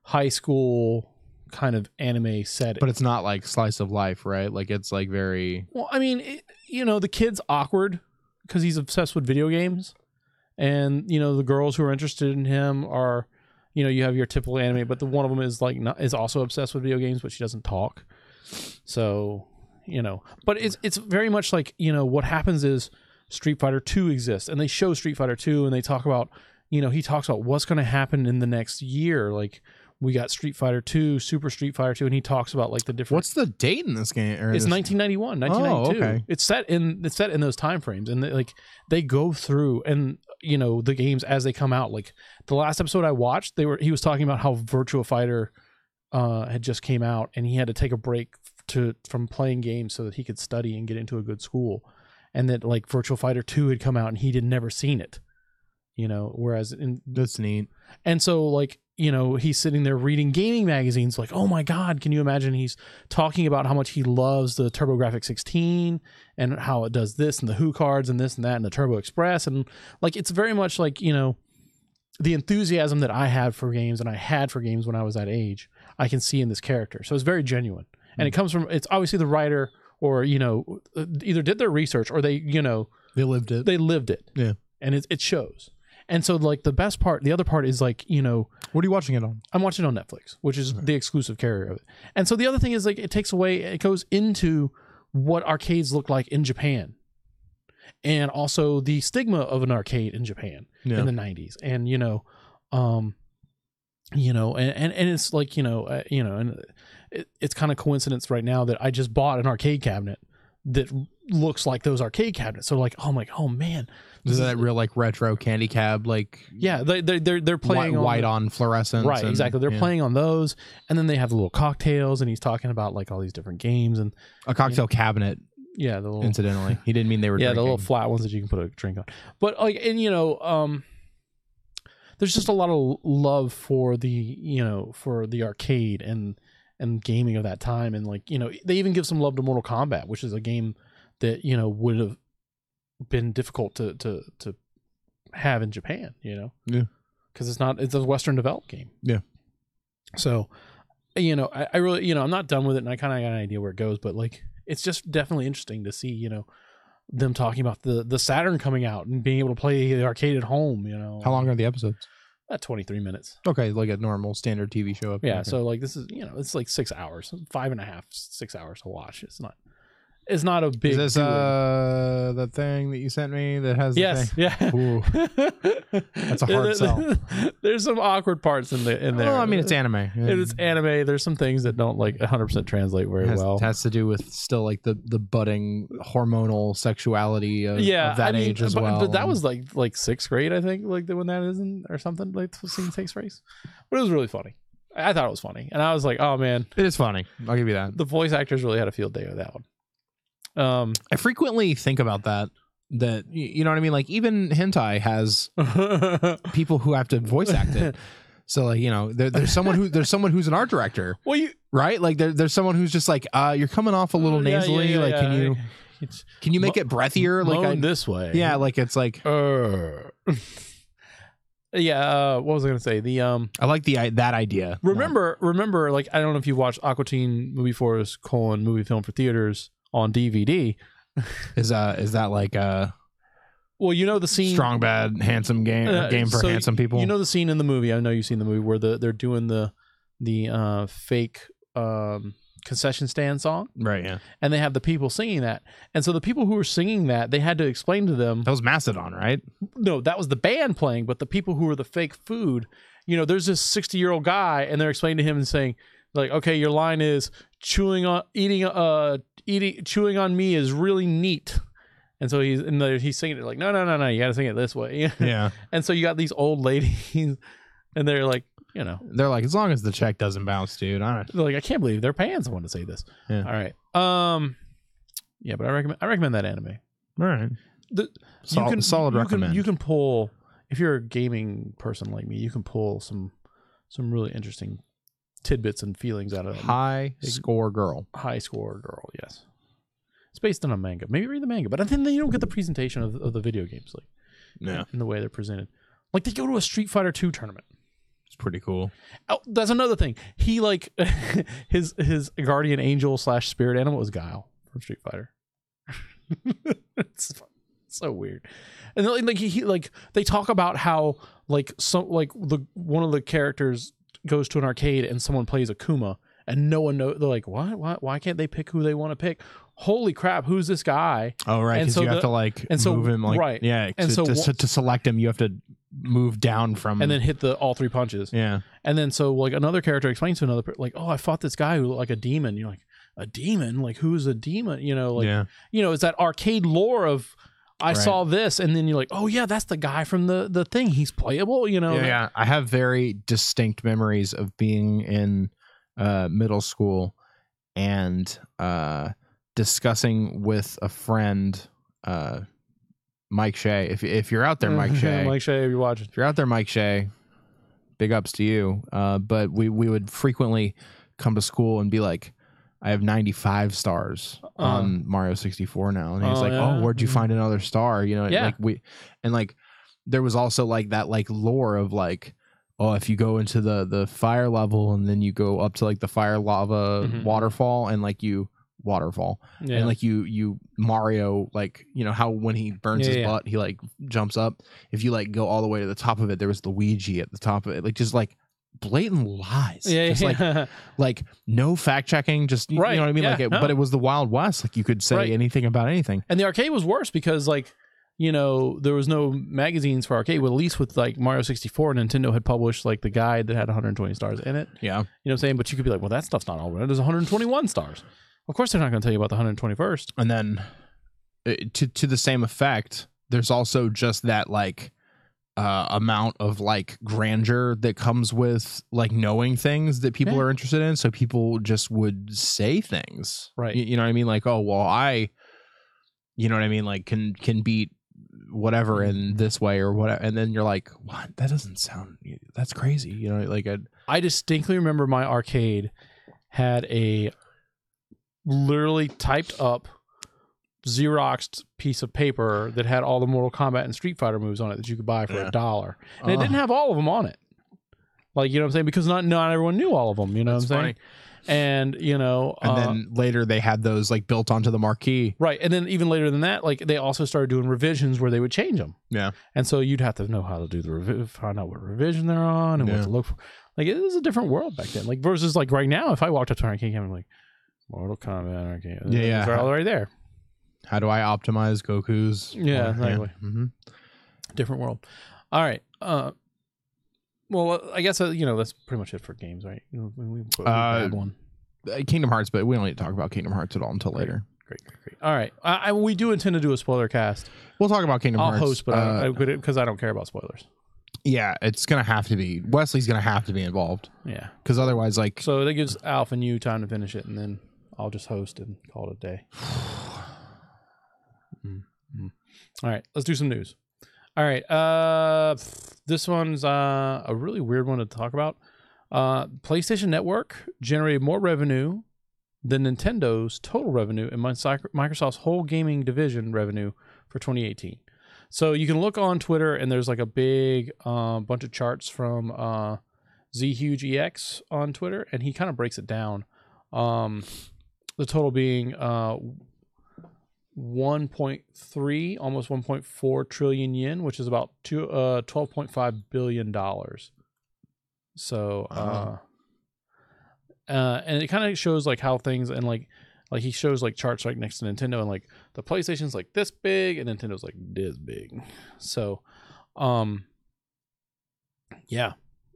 high school kind of anime setting. But it's not like slice of life, right? Like it's like very. Well, I mean, you know, the kid's awkward because he's obsessed with video games, and you know the girls who are interested in him are, you know, you have your typical anime, but the one of them is like is also obsessed with video games, but she doesn't talk. So, you know, but it's very much like, you know, what happens is Street Fighter 2 exists, and they show Street Fighter 2, and they talk about, you know, he talks about what's going to happen in the next year, like. We got Street Fighter 2, Super Street Fighter 2, and he talks about like the different. What's the date in this game? It's 1991, 1992. Oh, okay. It's set in those time frames, and they go through and, you know, the games as they come out. Like the last episode I watched, he was talking about how Virtua Fighter had just came out, and he had to take a break from playing games so that he could study and get into a good school, and that like Virtua Fighter 2 had come out and he had never seen it. You know, whereas that's neat. And so like, you know, he's sitting there reading gaming magazines like, oh my God, can you imagine? He's talking about how much he loves the TurboGrafx 16 and how it does this and the Who cards and this and that and the Turbo Express. And like, it's very much like, you know, the enthusiasm that I had for games and I had for games when I was that age, I can see in this character. So it's very genuine. And it comes from, it's obviously the writer or, you know, either did their research or they, you know, they lived it. Yeah. And it shows. And so, like, the other part is, like, you know... What are you watching it on? I'm watching it on Netflix, which is the exclusive carrier of it. And so the other thing is, like, it goes into what arcades look like in Japan. And also the stigma of an arcade in Japan in the 90s. And, you know, and it's like, and it's kind of coincidence right now that I just bought an arcade cabinet that looks like those arcade cabinets. So like, I'm like, oh man, is that real like retro candy cab? Like, yeah, they're playing white on fluorescence, right? Exactly. They're playing on those, and then they have the little cocktails, and he's talking about like all these different games and a cocktail cabinet. Yeah, the little, incidentally, he didn't mean they were. Yeah, drinking. the little flat ones that you can put a drink on. But like, and you know, there's just a lot of love for the arcade and gaming of that time, and like, you know, they even give some love to Mortal Kombat, which is a game that, you know, would have been difficult to have in Japan, you know, because it's a Western developed game. Yeah. So, you know, I really, you know, I'm not done with it, and I kind of got an idea where it goes, but like, it's just definitely interesting to see, you know, them talking about the Saturn coming out and being able to play the arcade at home, you know. How long are the episodes? About 23 minutes. Okay, like a normal standard TV show. Yeah, okay. so like this is, you know, it's like 6 hours, 5.5, 6 hours to watch. It's not a big. Is this the thing that you sent me that has? Yes, the thing? Yeah. That's a hard sell. There's some awkward parts in there. Well, I mean, it's anime. It's anime. There's some things that don't like 100% translate very well. It has to do with still like the budding hormonal sexuality of that age as well. But that was like sixth grade, I think, like when that is or something, like the scene takes place. But it was really funny. I thought it was funny, and I was like, oh man, It is funny. I'll give you that. the voice actors really had a field day with that one. I frequently think about that. That you know what I mean? Like even hentai has people who have to voice act it. So like, you know, there's someone who's an art director. Well, right? Like there's someone who's just like, you're coming off a little nasally. Like, can you make it breathier? Like this way. Yeah, like it's like. Yeah. What was I gonna say? The I like that idea. Remember, like I don't know if you watched Aqua Teen Movie Force : movie film for theaters on DVD. Is that like well, you know the scene strong bad handsome game for handsome people? You know the scene in the movie. I know you've seen the movie where they're doing the fake concession stand song, right? Yeah, and they have the people singing that, and so the people who were singing that, they had to explain to them. That was Mastodon, right? No, that was the band playing, but the people who were the fake food. You know, there's this 60-year-old guy, and they're explaining to him and saying, like, okay, your line is chewing on me is really neat. And so he's singing it like, no, you got to sing it this way. Yeah. And so you got these old ladies, and they're like, you know, they're like, as long as the check doesn't bounce, dude. They're like, I can't believe they're paying someone to say this. Yeah. All right. Yeah, but I recommend that anime. All right. Solid recommend. You can pull, if you're a gaming person like me, you can pull some really interesting tidbits and feelings out of it. High score girl, yes. It's based on a manga. Maybe read the manga, but I think you don't get the presentation of the video games, like, yeah, in the way they're presented. Like they go to a Street Fighter 2 tournament. It's pretty cool. Oh, that's another thing. He like his guardian angel / spirit animal is Guile from Street Fighter. It's so weird. And like he like they talk about how like one of the characters goes to an arcade and someone plays Akuma and no one knows. They're like, what? Why can't they pick who they want to pick? Holy crap, who's this guy? Oh, right, because you have to like move him, like, right, yeah, and to select him, you have to move down from and then hit all 3 punches. Yeah, and then so like another character explains to another like, oh, I fought this guy who looked like a demon. You're like, a demon? Like who's a demon? You know, like, yeah, you know, it's that arcade lore of I saw this, and then you're like, oh yeah, that's the guy from the thing. He's playable, you know. Yeah. I have very distinct memories of being in middle school and discussing with a friend, Mike Shea. If you're out there, Mike Shea, Mike Shea, if you're watching, if you're out there, Mike Shea, big ups to you. But we would frequently come to school and be like, I have 95 stars on Mario 64 now. And he's like, yeah. Oh, where'd you find another star? You know, yeah. Like there was also like that like lore of like, oh, if you go into the fire level and then you go up to like the fire lava waterfall and like you waterfall and like you Mario, like, you know how when he burns his butt, he like jumps up. If you like go all the way to the top of it, there was Luigi at the top of it, like just like blatant lies, like no fact checking, just you know what I mean, but it was the Wild West, like you could say anything about anything. And the arcade was worse because like, you know, there was no magazines for arcade. Well, at least with like Mario 64, Nintendo had published like the guide that had 120 stars in it. Yeah, you know what I'm saying? But you could be like, well, that stuff's not all right. There's 121 stars. Of course, they're not going to tell you about the 121st. And then to the same effect, there's also just that like amount of like grandeur that comes with like knowing things that people are interested in. So people just would say things, right? You know what I mean? Like, oh, well, you know what I mean? Like can beat whatever in this way or whatever. And then you're like, what? That doesn't sound, that's crazy. You know, like I distinctly remember my arcade had a literally typed up Xeroxed piece of paper that had all the Mortal Kombat and Street Fighter moves on it that you could buy for $1. And it didn't have all of them on it. Like, you know what I'm saying? Because not everyone knew all of them, you know what I'm saying? And, you know... And then later they had those, like, built onto the marquee. Right. And then even later than that, like, they also started doing revisions where they would change them. Yeah. And so you'd have to know how to do find out what revision they're on and what to look for. Like, it was a different world back then. Like, versus, like, right now, if I walked up to an arcade game, I'm like, Mortal Kombat arcade. Yeah. They're all right there. How do I optimize Goku's? Yeah, exactly. Yeah. Mm-hmm. Different world. All right. Well, I guess you know that's pretty much it for games, right? We had one. Kingdom Hearts, but we don't need to talk about Kingdom Hearts at all until later. Great. All right. We do intend to do a spoiler cast. We'll talk about Kingdom Hearts. I'll host, but because I don't care about spoilers. Yeah, it's gonna have to be. Wesley's gonna have to be involved Yeah. because otherwise, like, So that gives Alf and you time to finish it, and then I'll just host and call it a day. All right, let's do some news. All right, this one's a really weird one to talk about. PlayStation Network generated more revenue than Nintendo's total revenue and Microsoft's whole gaming division revenue for 2018. So you can look on Twitter, and there's like a big bunch of charts from ZHugeEX on Twitter, and he kind of breaks it down. The total being 1.3, almost 1.4 trillion yen, which is about $12.5 billion. So, and it kind of shows like how things, and like he shows like charts like next to Nintendo, and like the PlayStation's like this big and Nintendo's like this big. So, yeah,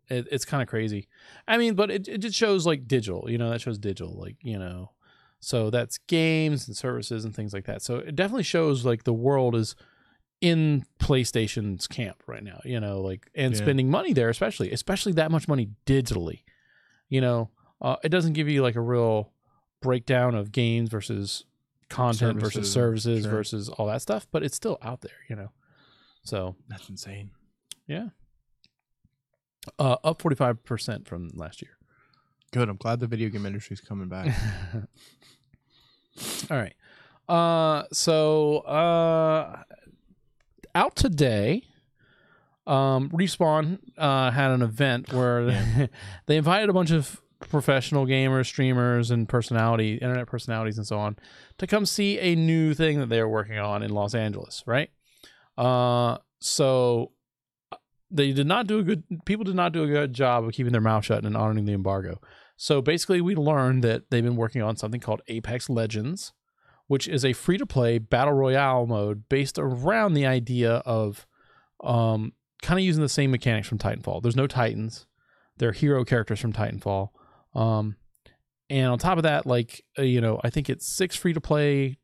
it's kind of crazy. I mean, but it just shows like digital, that shows digital, like, so that's games and services and things like that. So it definitely shows like the world is in PlayStation's camp right now, like, and spending money there, especially that much money digitally, it doesn't give you like a real breakdown of games versus content versus services versus all that stuff, but it's still out there, so that's insane. Yeah. Up 45% from last year. Good. I'm glad the video game industry's coming back. All right. So out today, Respawn had an event where they invited a bunch of professional gamers, streamers, and internet personalities and so on to come see a new thing that they're working on in Los Angeles, right? So people did not do a good job of keeping their mouth shut and honoring the embargo. So basically, we learned that they've been working on something called Apex Legends, which is a free-to-play battle royale mode based around the idea of kind of using the same mechanics from Titanfall. There's no Titans. They're hero characters from Titanfall. And on top of that, like, I think it's 6 free-to-play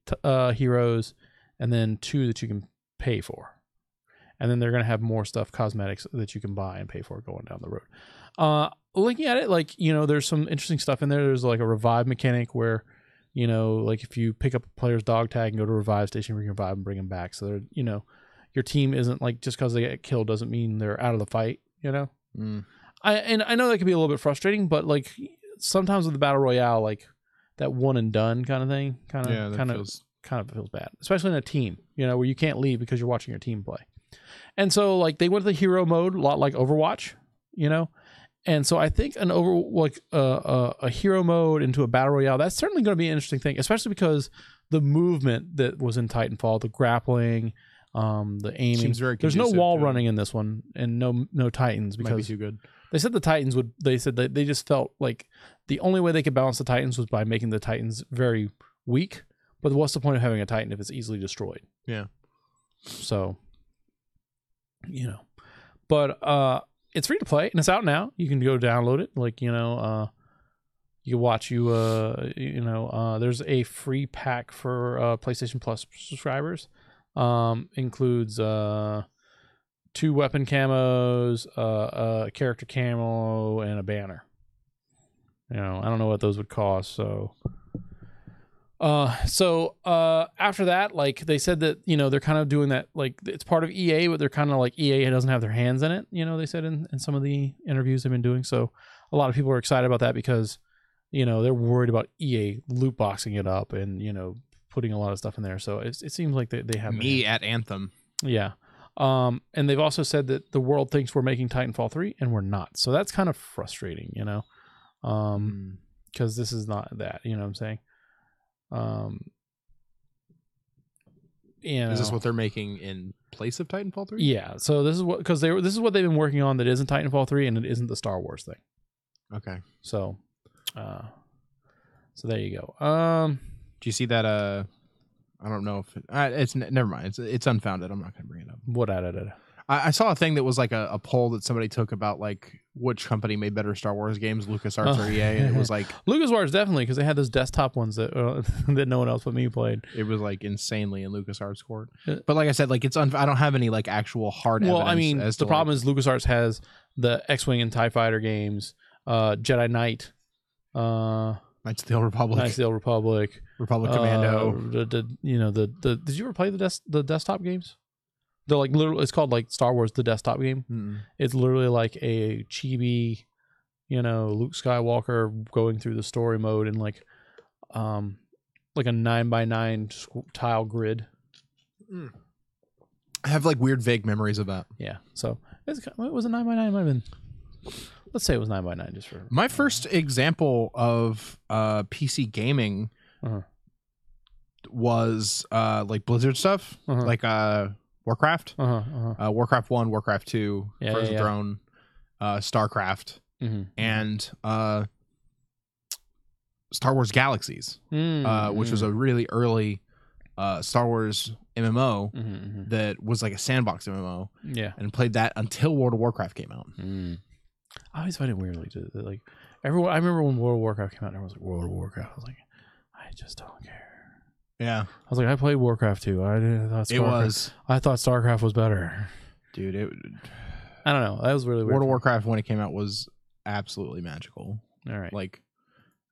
heroes and then 2 that you can pay for. And then they're going to have more stuff, cosmetics that you can buy and pay for going down the road. Looking at it, like, there's some interesting stuff in there. There's like a revive mechanic where, like if you pick up a player's dog tag and go to a revive station, you can revive and bring them back. So they're, your team isn't like, just because they get killed doesn't mean they're out of the fight, I know that can be a little bit frustrating, but like sometimes with the battle royale, like that one and done kind of thing, kind of feels bad, especially in a team, where you can't leave because you're watching your team play. And so like they went to the hero mode, a lot like Overwatch, and so I think a hero mode into a battle royale, that's certainly going to be an interesting thing, especially because the movement that was in Titanfall, the grappling, the aiming, there's no wall running in this one, and no Titans, because might be too good. They said that they just felt like the only way they could balance the Titans was by making the Titans very weak. But what's the point of having a Titan if it's easily destroyed? Yeah. So, but it's free to play and it's out now. You can go download it. Like, you can watch there's a free pack for PlayStation Plus subscribers. Includes 2 weapon camos, a character camo, and a banner. I don't know what those would cost. So after that, like they said that, they're kind of doing that, like it's part of EA, but they're kind of like EA doesn't have their hands in it. They said in some of the interviews they've been doing. So a lot of people are excited about that because, they're worried about EA loot boxing it up and, putting a lot of stuff in there. So it seems like they have me at Anthem. Yeah. And they've also said that the world thinks we're making Titanfall 3 and we're not. So that's kind of frustrating, because this is not that, you know what I'm saying? Is this what they're making in place of Titanfall 3? Yeah. So this is what they've been working on that isn't Titanfall 3 and it isn't the Star Wars thing. Okay. So there you go. Do you see that? I don't know if it's never mind. It's unfounded. I'm not going to bring it up. What added it? I saw a thing that was like a poll that somebody took about like which company made better Star Wars games, LucasArts or EA, and it was like LucasArts definitely, because they had those desktop ones that that no one else but me played. it was like insanely in LucasArts court. But like I said, like I don't have any like actual hard Well, evidence. I mean, as the to, problem like, is LucasArts has the X-Wing and TIE Fighter games, Jedi Knight, Knights of the Old Republic, Knights of the Old Republic, Republic Commando. Did you ever play the desktop games? They're like literally, it's called like Star Wars the desktop game. Mm-mm. It's literally like a chibi, Luke Skywalker going through the story mode in like a 9x9 tile grid. I have like weird vague memories of that. Yeah, so it was a 9x9. It might have been. Let's say it was 9x9 just for My first example of PC gaming was like Blizzard stuff, like Warcraft, Warcraft 1, Warcraft 2, Frozen Throne, StarCraft, and Star Wars Galaxies, which was a really early Star Wars MMO that was like a sandbox MMO. Yeah, and played that until World of Warcraft came out. I always find it weird, like everyone. I remember when World of Warcraft came out, everyone was like, World of Warcraft. I was like, I just don't care. Yeah, I was like, I played Warcraft too. I thought StarCraft was better, dude. I don't know. That was really weird. World of Warcraft when it came out was absolutely magical. All right, like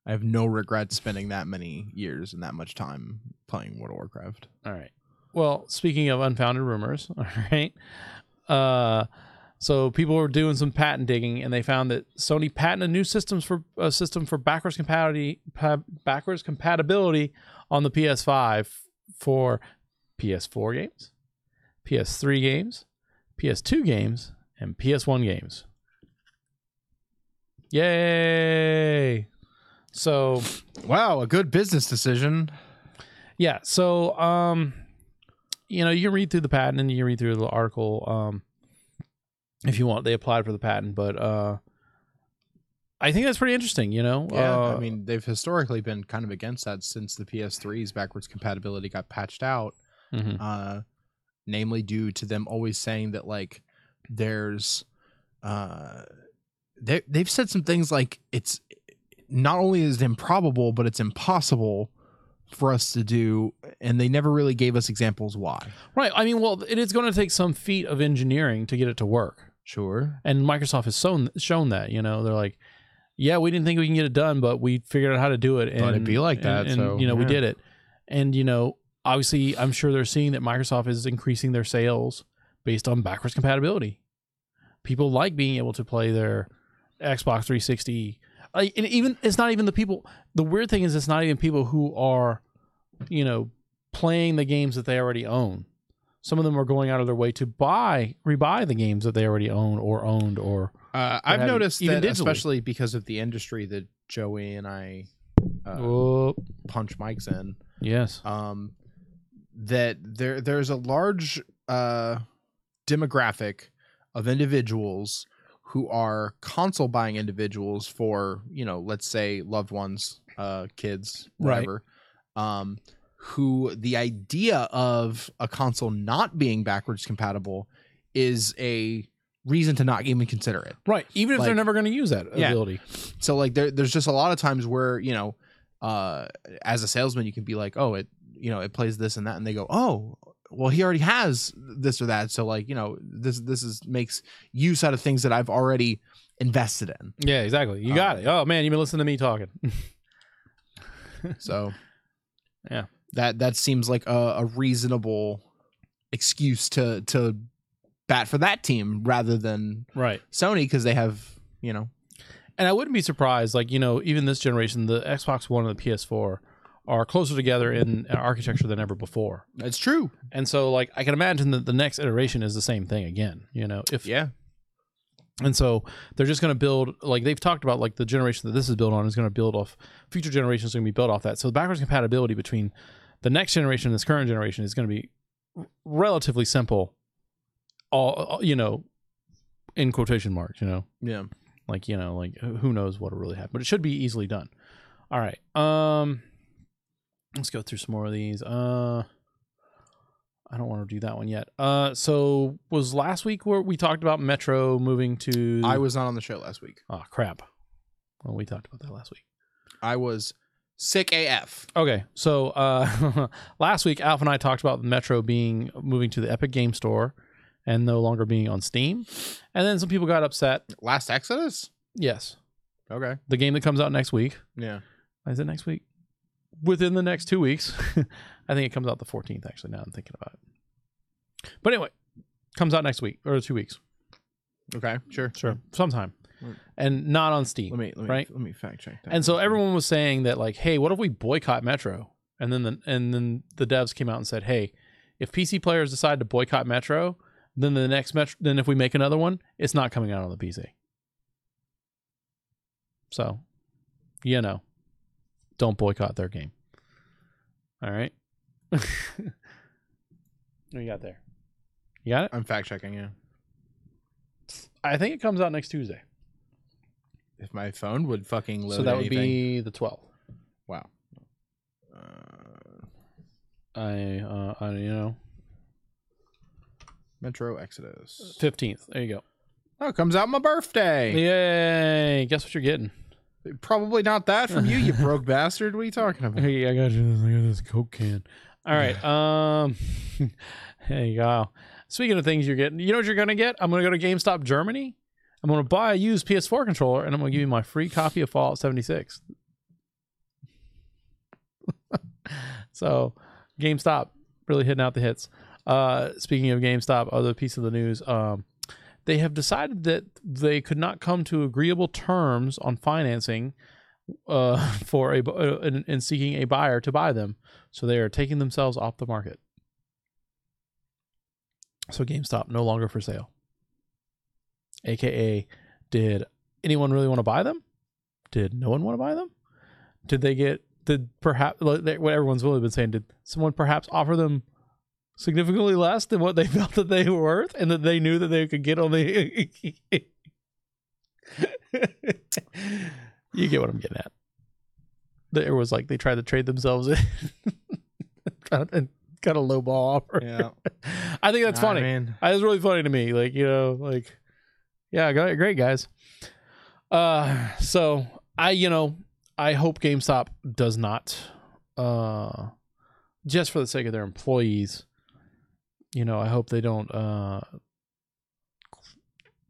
I have no regrets spending that many years and that much time playing World of Warcraft. All right. Well, speaking of unfounded rumors, all right. So people were doing some patent digging, and they found that Sony patented a new system for backwards compatibility on the PS5 for PS4 games, PS3 games, PS2 games, and PS1 games. Yay! So, wow, a good business decision. Yeah. So, you can read through the patent and you can read through the article. If you want, they applied for the patent, but I think that's pretty interesting, Yeah, I mean, they've historically been kind of against that since the PS3's backwards compatibility got patched out, namely due to them always saying that, like, there's... they've said some things like it's not only is it improbable, but it's impossible for us to do, and they never really gave us examples why. Right. I mean, well, it is going to take some feat of engineering to get it to work. Sure. And Microsoft has shown that, they're like, yeah, we didn't think we can get it done, but we figured out how to do it. And it'd be like that. And we did it. And, obviously I'm sure they're seeing that Microsoft is increasing their sales based on backwards compatibility. People like being able to play their Xbox 360. And even, it's not even the people, the weird thing is it's not even people who are, playing the games that they already own. Some of them are going out of their way to rebuy the games that they already own or owned or. I've noticed that, digitally. especially because of the industry that Joey and I punch mics in. Yes. That there's a large demographic of individuals who are console buying individuals for, let's say loved ones, kids, whatever. Right. Who the idea of a console not being backwards compatible is a reason to not even consider it. Right. Even if they're never going to use that ability. So like there's just a lot of times where, as a salesman, you can be like, oh, it plays this and that. And they go, oh, well, he already has this or that. So like, this makes use out of things that I've already invested in. Yeah, exactly. You got it. Oh man, you've been listening to me talking. So yeah. That seems like a reasonable excuse to bat for that team rather than Sony, because they have, And I wouldn't be surprised, like, even this generation, the Xbox One and the PS4 are closer together in architecture than ever before. That's true. And so, like, I can imagine that the next iteration is the same thing again, And so they're just going to build, like they've talked about, like the generation that this is built on is going to build off, future generations are going to be built off that. So the backwards compatibility between the next generation and this current generation is going to be relatively simple, all, in quotation marks, Yeah. Like, like who knows what will really happen, but it should be easily done. All right. Let's go through some more of these. I don't want to do that one yet. So was last week where we talked about Metro moving to? I was not on the show last week. Oh crap! Well, we talked about that last week. I was sick AF. Okay, so last week Alpha and I talked about Metro moving to the Epic Game Store and no longer being on Steam, and then some people got upset. Last Exodus? Yes. Okay. The game that comes out next week. Yeah. Is it next week? Within the next 2 weeks. I think it comes out the 14th, actually, now I'm thinking about it. But anyway, comes out next week or 2 weeks. Okay, sure. Sometime. And not on Steam. Let me fact check that. And so everyone was saying that, like, hey, what if we boycott Metro? And then the devs came out and said, hey, if PC players decide to boycott Metro, then then if we make another one, it's not coming out on the PC. So, don't boycott their game. All right. What do you got there? You got it? I'm fact checking, yeah. I think it comes out next Tuesday. If my phone would fucking load so that anything. Would be the 12th. Wow. Metro Exodus. 15th. There you go. Oh, it comes out my birthday. Yay. Guess what you're getting? Probably not that from you, you broke bastard. What are you talking about? Hey, I got this Coke can. All right. There you go. Speaking of things you're getting, you know what you're going to get? I'm going to go to GameStop Germany. I'm going to buy a used PS4 controller, and I'm going to give you my free copy of Fallout 76. So, GameStop really hitting out the hits. Speaking of GameStop, other piece of the news, they have decided that they could not come to agreeable terms on financing for in seeking a buyer to buy them. So they are taking themselves off the market. So GameStop no longer for sale. AKA, did anyone really want to buy them? Did no one want to buy them? Did perhaps, what everyone's really been saying, did someone perhaps offer them significantly less than what they felt that they were worth and that they knew that they could get on the... You get what I'm getting at. There was like, they tried to trade themselves in and got a low ball offer. Yeah. I think that's funny. Man. It was really funny to me. Like, yeah, great guys. So I hope GameStop does not, just for the sake of their employees, I hope they don't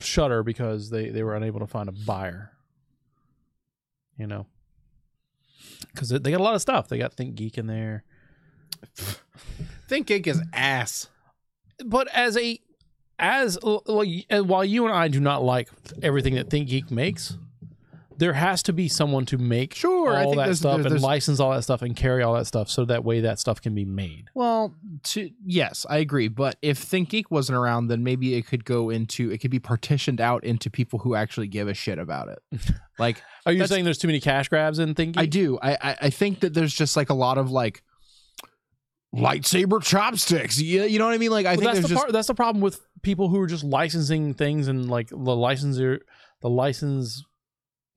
shutter because they were unable to find a buyer. Because they got a lot of stuff. They got ThinkGeek in there. ThinkGeek is ass. But while you and I do not like everything that ThinkGeek makes, there has to be someone to make all that stuff and license all that stuff and carry all that stuff so that way that stuff can be made. Well, yes, I agree. But if ThinkGeek wasn't around, then maybe it could be partitioned out into people who actually give a shit about it. Like, are you saying there's too many cash grabs in ThinkGeek? I do. I think that there's just like a lot of like lightsaber chopsticks. You know what I mean? Like, I think that's the problem with people who are just licensing things and like the license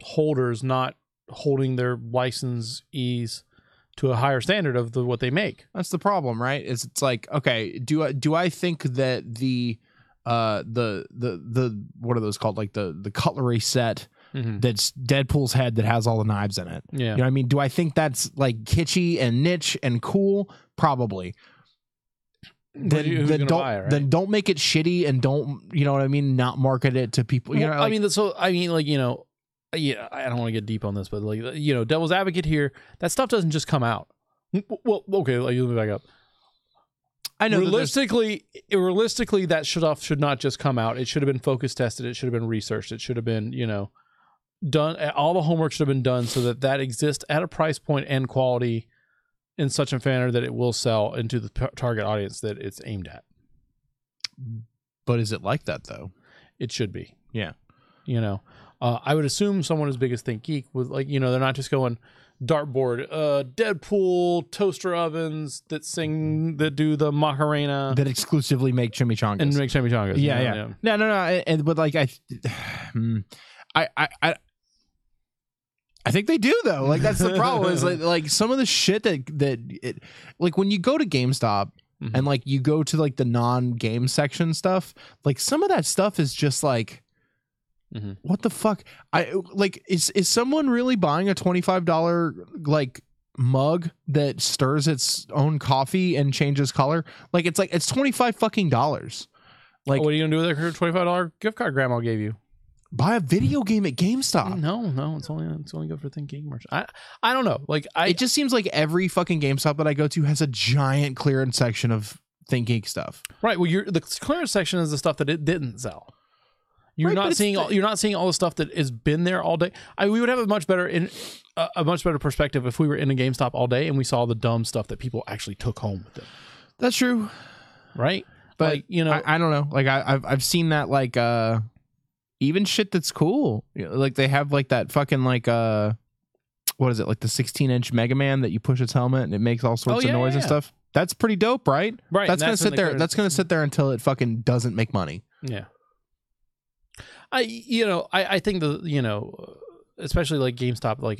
holders not holding their licensees to a higher standard of what they make. That's the problem, right? It's like, okay, do I think that the what are those called? Like the cutlery set that's Deadpool's head that has all the knives in it. Yeah. You know what I mean? Do I think that's like kitschy and niche and cool? Probably. Then don't make it shitty and don't, you know what I mean, not market it to people. Yeah, I don't want to get deep on this, but like, devil's advocate here, that stuff doesn't just come out. Well, okay, let me back up. I know realistically that stuff should not just come out. It should have been focus tested. It should have been researched. It should have been, done. All the homework should have been done so that exists at a price point and quality in such a manner that it will sell into the target audience that it's aimed at. But is it like that though? It should be. Yeah. I would assume someone as big as ThinkGeek was like, they're not just going dartboard, Deadpool, toaster ovens that do the Macarena, that exclusively make chimichangas and make chimichangas. Yeah. No. But like I think they do though. Like that's the problem is like some of the shit that like when you go to GameStop Mhm. and like you go to like the non-game section stuff, like some of that stuff is just like, Mhm. what the fuck? I like is someone really buying a $25 like mug that stirs its own coffee and changes color? Like it's $25 fucking dollars. Like, what are you gonna do with that $25 gift card Grandma gave you? buy a video game at GameStop. No, it's only good for thinking merch. I don't know. Like It just seems like every fucking GameStop that I go to has a giant clearance section of Think Geek stuff. right. Well, the clearance section is the stuff that it didn't sell. You're Right, but not it's seeing all, you're not seeing all the stuff that has been there all day. We would have a much better perspective if we were in a GameStop all day and we saw the dumb stuff that people actually took home with them. That's true, right? but like, you know, I don't know. Like I've seen that like even shit that's cool. You know, like they have like that fucking like what is it, like the 16-inch Mega Man that you push its helmet and it makes all sorts of noise and stuff. That's pretty dope, right? Right. That's gonna sit there. That's gonna sit there until it fucking doesn't make money. Yeah. I think especially like GameStop, like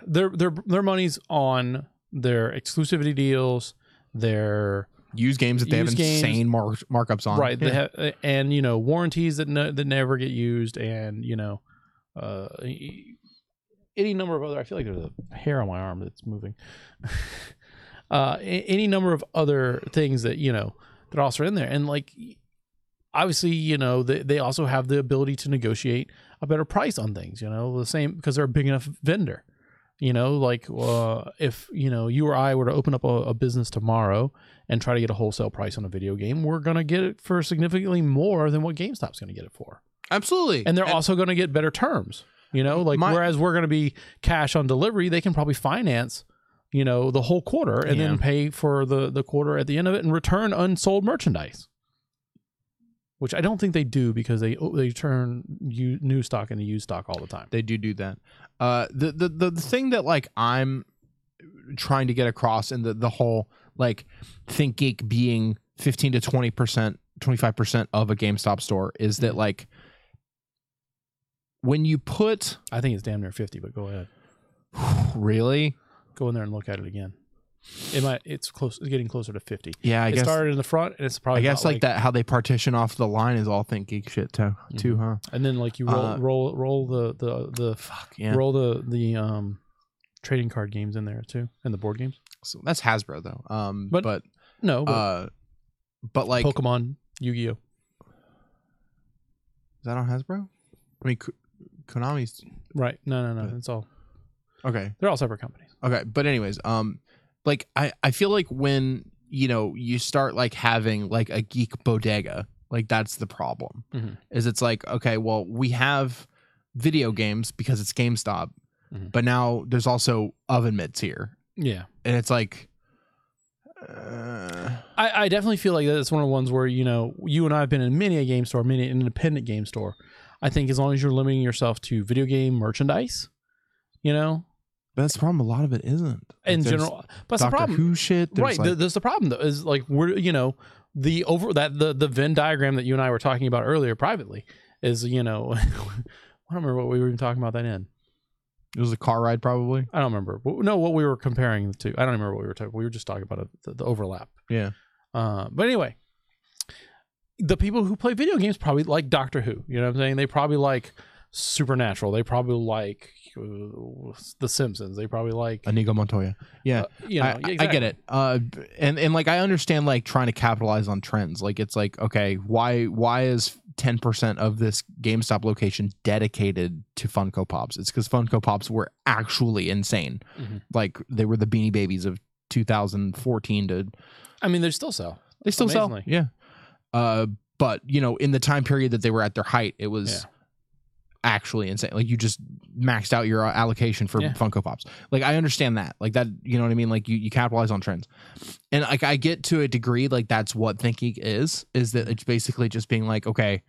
their money's on their exclusivity deals, their used games that they have insane markups on, right? Yeah. They have, and warranties that never get used, and any number of other. I feel like there's a hair on my arm that's moving. Any number of other things that that also are in there, and like. Obviously, they also have the ability to negotiate a better price on things, the same because they're a big enough vendor, like if, you or I were to open up a business tomorrow and try to get a wholesale price on a video game, we're going to get it for significantly more than what GameStop's going to get it for. Absolutely. And they're also going to get better terms, whereas we're going to be cash on delivery, they can probably finance, the whole quarter and then pay for the quarter at the end of it and return unsold merchandise. Which I don't think they do because they turn new stock into used stock all the time. They do that. The thing that like I'm trying to get across in the whole like Think Geek being 15 to 20%, 25% of a GameStop store is that like when you put, I think it's damn near 50, but go ahead. Really? Go in there and look at it again. It's close. It's getting closer to 50. Yeah, I guess it started in the front, and it's probably. I guess like that. How they partition off the line is all Think Geek shit too, huh? And then like you roll the fuck yeah. roll the trading card games in there too, and the board games. So that's Hasbro though. But like Pokemon, Yu-Gi-Oh. Is that on Hasbro? I mean, Konami's right. No. It's all okay. They're all separate companies. Okay, but anyways, like I feel like when you start like having like a geek bodega, like that's the problem. Is it's like, okay, well we have video games because it's GameStop, but now there's also oven mitts here. Yeah, and it's like I definitely feel like that's one of the ones where you and I have been in many a game store, many an independent game store. I think as long as you're limiting yourself to video game merchandise, But that's the problem. A lot of it isn't. Like in general. But that's the problem. Who shit. Right. Like, that's the problem though. Is like we're the Venn diagram that you and I were talking about earlier privately is I don't remember what we were even talking about that in. It was a car ride, probably. I don't remember. No, what we were comparing to. I don't remember what we were talking. We were just talking about the overlap. Yeah. But anyway, the people who play video games probably like Doctor Who. You know what I'm saying? They probably like Supernatural. They probably like The Simpsons. They probably like Inigo Montoya. Yeah, exactly. I get it. And like I understand like trying to capitalize on trends. Like it's like, okay, why is 10% of this GameStop location dedicated to Funko Pops? It's because Funko Pops were actually insane. Like they were the Beanie Babies of 2014 to. I mean, they still sell. They still sell. Yeah. But in the time period that they were at their height, it was. Yeah. Actually insane. Like you just maxed out your allocation for Funko Pops. Like I understand that. Like that, you know what I mean? Like you capitalize on trends. And like I get to a degree, like that's what Think Geek is that it's basically just being like, okay,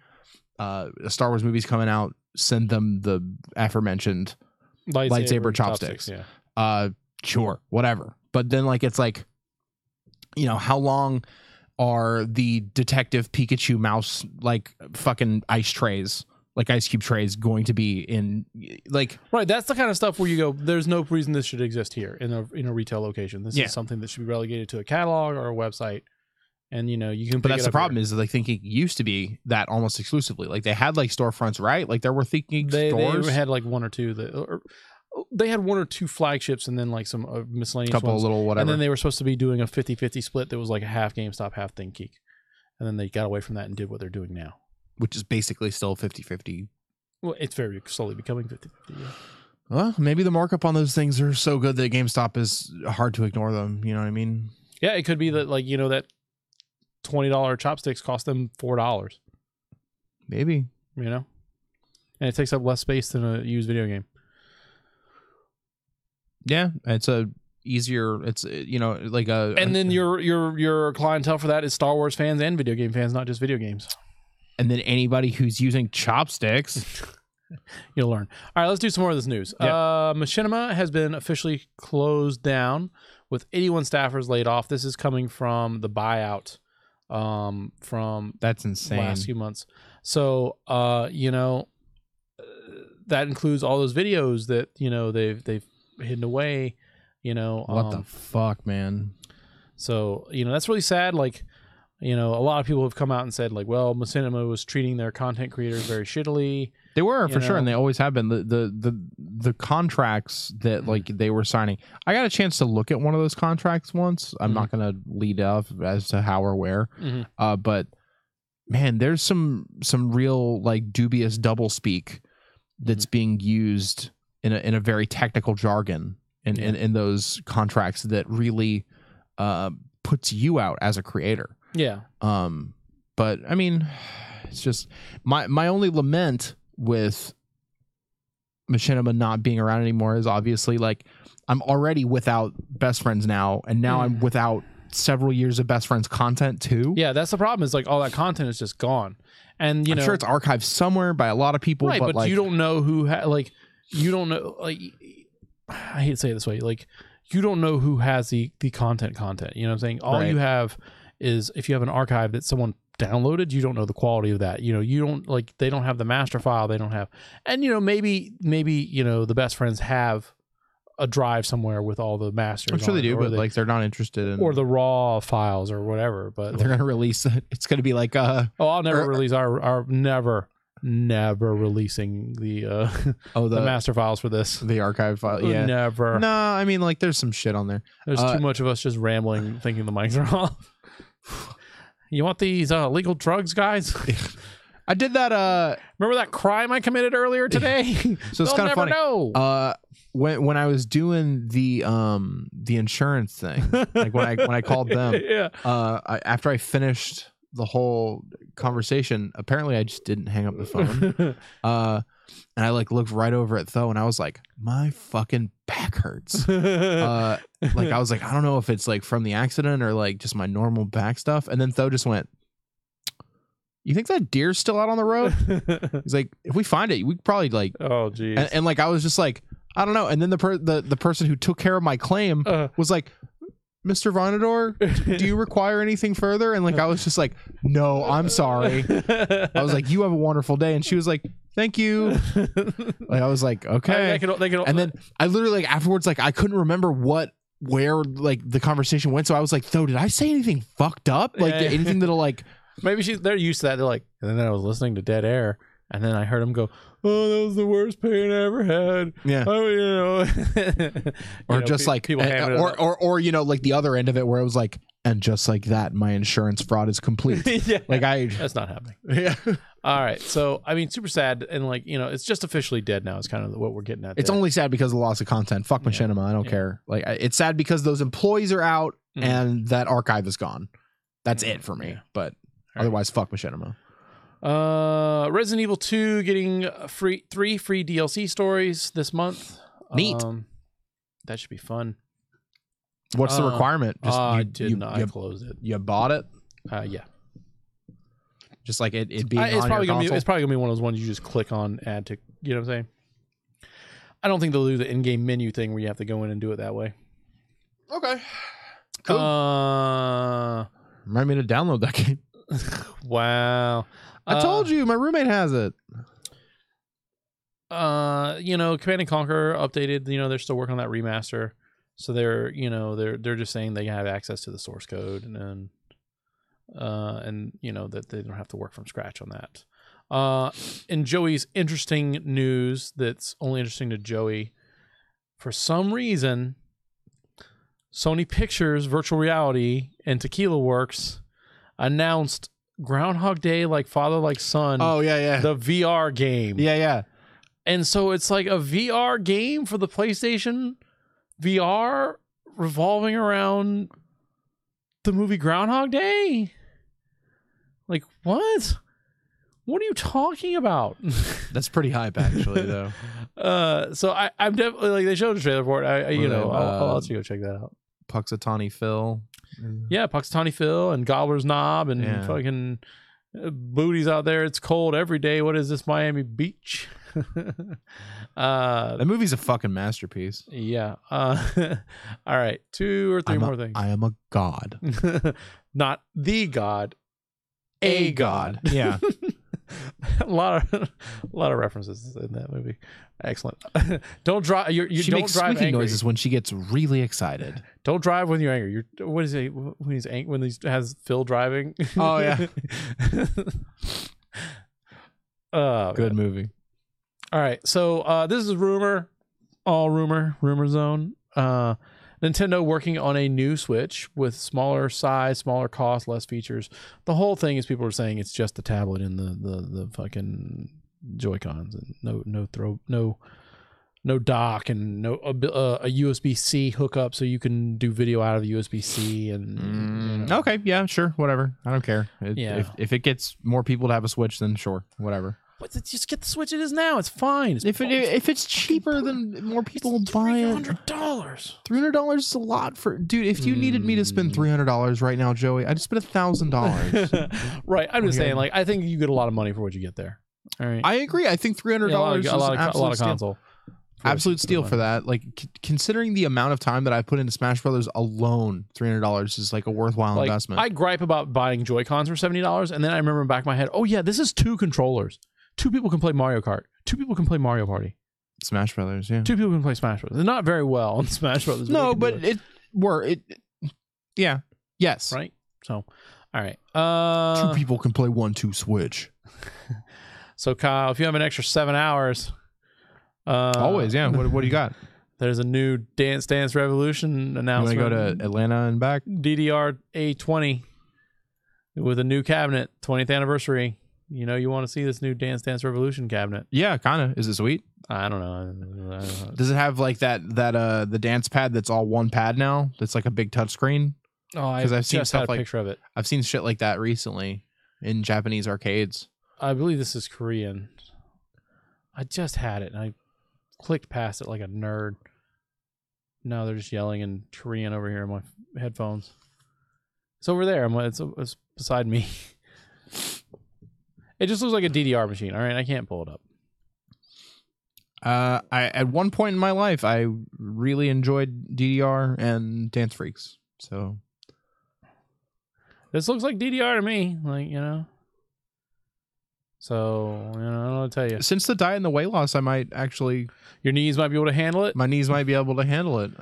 a Star Wars movie's coming out, send them the aforementioned lightsaber chopsticks. Yeah. Sure, whatever. But then like it's like, how long are the Detective Pikachu mouse like fucking ice trays like ice cube trays going to be in like right. That's the kind of stuff where you go, there's no reason this should exist here in a retail location. This is something that should be relegated to a catalog or a website. And you can. But that's the problem is that like ThinkGeek used to be that almost exclusively. Like they had like storefronts, right? Like there were ThinkGeek stores. They had like one or two they had one or two flagships and then like some miscellaneous couple ones. Little whatever. And then they were supposed to be doing a 50-50 split that was like a half GameStop, half ThinkGeek. And then they got away from that and did what they're doing now. Which is basically still 50-50. Well, it's very slowly becoming 50-50. Yeah. Well, maybe the markup on those things are so good that GameStop is hard to ignore them. You know what I mean? Yeah, it could be that like, that $20 chopsticks cost them $4. Maybe. And it takes up less space than a used video game. Yeah, it's like a. And then your clientele for that is Star Wars fans and video game fans, not just video games. And then anybody who's using chopsticks. You'll learn. All right, let's do some more of this news. Yeah. Machinima has been officially closed down with 81 staffers laid off. This is coming from the buyout from that's insane last few months. So that includes all those videos that they've hidden away. What the fuck, man? So that's really sad. Like a lot of people have come out and said like, well, Machinima was treating their content creators very shittily. They were for sure, and they always have been. The contracts that like they were signing. I got a chance to look at one of those contracts once. I'm not going to lead off as to how or where, but man, there's some real like dubious double speak that's being used in a very technical jargon in those contracts that really puts you out as a creator. Yeah. But I mean, it's just my only lament with Machinima not being around anymore is obviously like I'm already without best friends now, and now I'm without several years of best friends content too. Yeah, that's the problem. Is like all that content is just gone, and I'm sure it's archived somewhere by a lot of people, right? But like, you don't know who you don't know, like, I hate to say it this way, like you don't know who has the content. You know what I'm saying? All you have is if you have an archive that someone downloaded, you don't know the quality of that. You don't like, they don't have the master file. They don't have, and maybe the best friends have a drive somewhere with all the masters. I'm sure they do, but like they're not interested in, or the raw files or whatever. But they're gonna release it. It's gonna be like I'll never release our never releasing the the master files for this, the archive file. Yeah, never. No, I mean like there's some shit on there. There's too much of us just rambling, thinking the mics are off. You want these legal drugs, guys? I did that. Remember that crime I committed earlier today? So it's kind of funny. Know. When I was doing the insurance thing, like when I called them, after I finished the whole conversation, apparently I just didn't hang up the phone. And I like looked right over at Tho, and I was like, my fucking back hurts. Like I was like, I don't know if it's like from the accident or like just my normal back stuff. And then Tho just went, you think that deer's still out on the road? He's like, if we find it, we could probably like, oh geez. And like I was just like, I don't know. And then the person who took care of my claim was like, Mr. Vonador, do you require anything further? And like I was just like, no, I'm sorry. I was like, you have a wonderful day. And she was like, thank you. Like I was like, okay. And then I literally like afterwards, like I couldn't remember where like the conversation went. So I was like, Tho, did I say anything fucked up? Like anything that'll like, maybe they're used to that. They're like, and then I was listening to Dead Air, and then I heard him go, oh, that was the worst pain I ever had. Yeah. Oh, or just like, people or like the other end of it where it was like, and just like that, my insurance fraud is complete. Like that's not happening. Yeah. All right. So, I mean, super sad. And like, it's just officially dead now is kind of what we're getting at. It's only sad because of the loss of content. Fuck Machinima. I don't care. Like it's sad because those employees are out and that archive is gone. That's it for me. But otherwise, fuck Machinima. Resident Evil 2 getting 3 free DLC stories this month. Neat. That should be fun. What's the requirement? Just I closed it. You bought it? Yeah. Just like it being it's probably gonna be one of those ones you just click on, add to. You know what I'm saying? I don't think they'll do the in-game menu thing where you have to go in and do it that way. Okay. Cool. Remind me to download that game. Wow. I told you my roommate has it. Command and Conquer updated. They're still working on that remaster, so they're just saying they have access to the source code and that they don't have to work from scratch on that. In Joey's interesting news, that's only interesting to Joey. For some reason, Sony Pictures Virtual Reality and Tequila Works announced Groundhog Day, like Father Like Son. Oh yeah, the VR game. Yeah. And so it's like a VR game for the PlayStation VR revolving around the movie Groundhog Day. Like, what? What are you talking about? That's pretty hype, actually, though. So I'm definitely like, they showed a trailer for it. I'll let you go check that out. Puxatawny Phil. Yeah, Puxatawny Phil and Gobbler's Knob and fucking booties out there. It's cold every day. What is this, Miami Beach? That movie's a fucking masterpiece. Yeah. All right, 2 or 3 more things. I am a god. Not the god. A god. Yeah. a lot of references in that movie. Excellent. Don't drive. She don't makes drive squeaky angry. noises when she gets really excied. Don't drive when you're angry. What is it when he's angry? When he has Phil driving? Oh yeah. Good man. movie. All right. So this is rumor zone. Nintendo working on a new Switch with smaller size, smaller cost, less features. The whole thing is people are saying it's just the tablet and the fucking Joy-Cons and no dock and no a USB-C hookup so you can do video out of the USB-C and Okay, yeah, sure, whatever. I don't care. If it gets more people to have a Switch, then sure, whatever. But just get the Switch it is now. It's fine. If it's cheaper, then more people will buy it. $300. $300 is a lot for dude. If you needed me to spend $300 right now, Joey, I just spent $1,000. Right. I'm just saying, like, I think you get a lot of money for what you get there. All right. I agree. I think $300 is a lot of console. Absolute steal for that. Like considering the amount of time that I put into Smash Brothers alone, $300 is like a worthwhile investment. I gripe about buying Joy-Cons for $70, and then I remember in the back of my head, oh yeah, this is 2 controllers. 2 people can play Mario Kart. 2 people can play Mario Party. Smash Brothers, yeah. 2 people can play Smash Brothers. They're not very well in Smash Brothers. No, but yeah. Yes. Right? So, all right. 2 people can play 1-2 Switch. So, Kyle, if you have an extra 7 hours... always, yeah. What do you got? There's a new Dance Dance Revolution announcement. You want to go to Atlanta and back? DDR A20 with a new cabinet, 20th anniversary. You want to see this new Dance Dance Revolution cabinet. Yeah, kind of. Is it sweet? I don't know. Does it have like that the dance pad that's all one pad now? That's like a big touch screen? Oh, I've seen just had a picture of it. I've seen shit like that recently in Japanese arcades. I believe this is Korean. I just had it and I clicked past it like a nerd. Now they're just yelling in Korean over here in my headphones. It's over there. It's beside me. It just looks like a DDR machine. All right, I can't pull it up. I at one point in my life, I really enjoyed DDR and Dance Freaks. So this looks like DDR to me, So, I don't know what to tell you. Since the diet and the weight loss, I might actually... Your knees might be able to handle it? My knees might be able to handle it.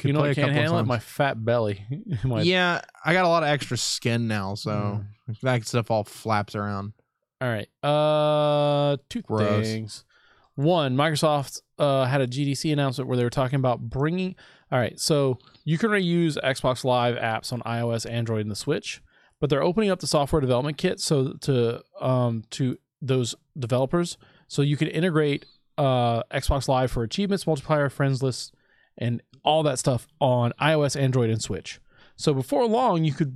You know what can't handle it? My fat belly. Yeah, I got a lot of extra skin now, so that stuff all flaps around. All right. 2 things. One, Microsoft had a GDC announcement where they were talking about bringing... All right, so you can reuse Xbox Live apps on iOS, Android, and the Switch. But they're opening up the software development kit to those developers, so you can integrate Xbox Live for achievements, multiplayer, friends lists, and all that stuff on iOS, Android, and Switch. So before long, you could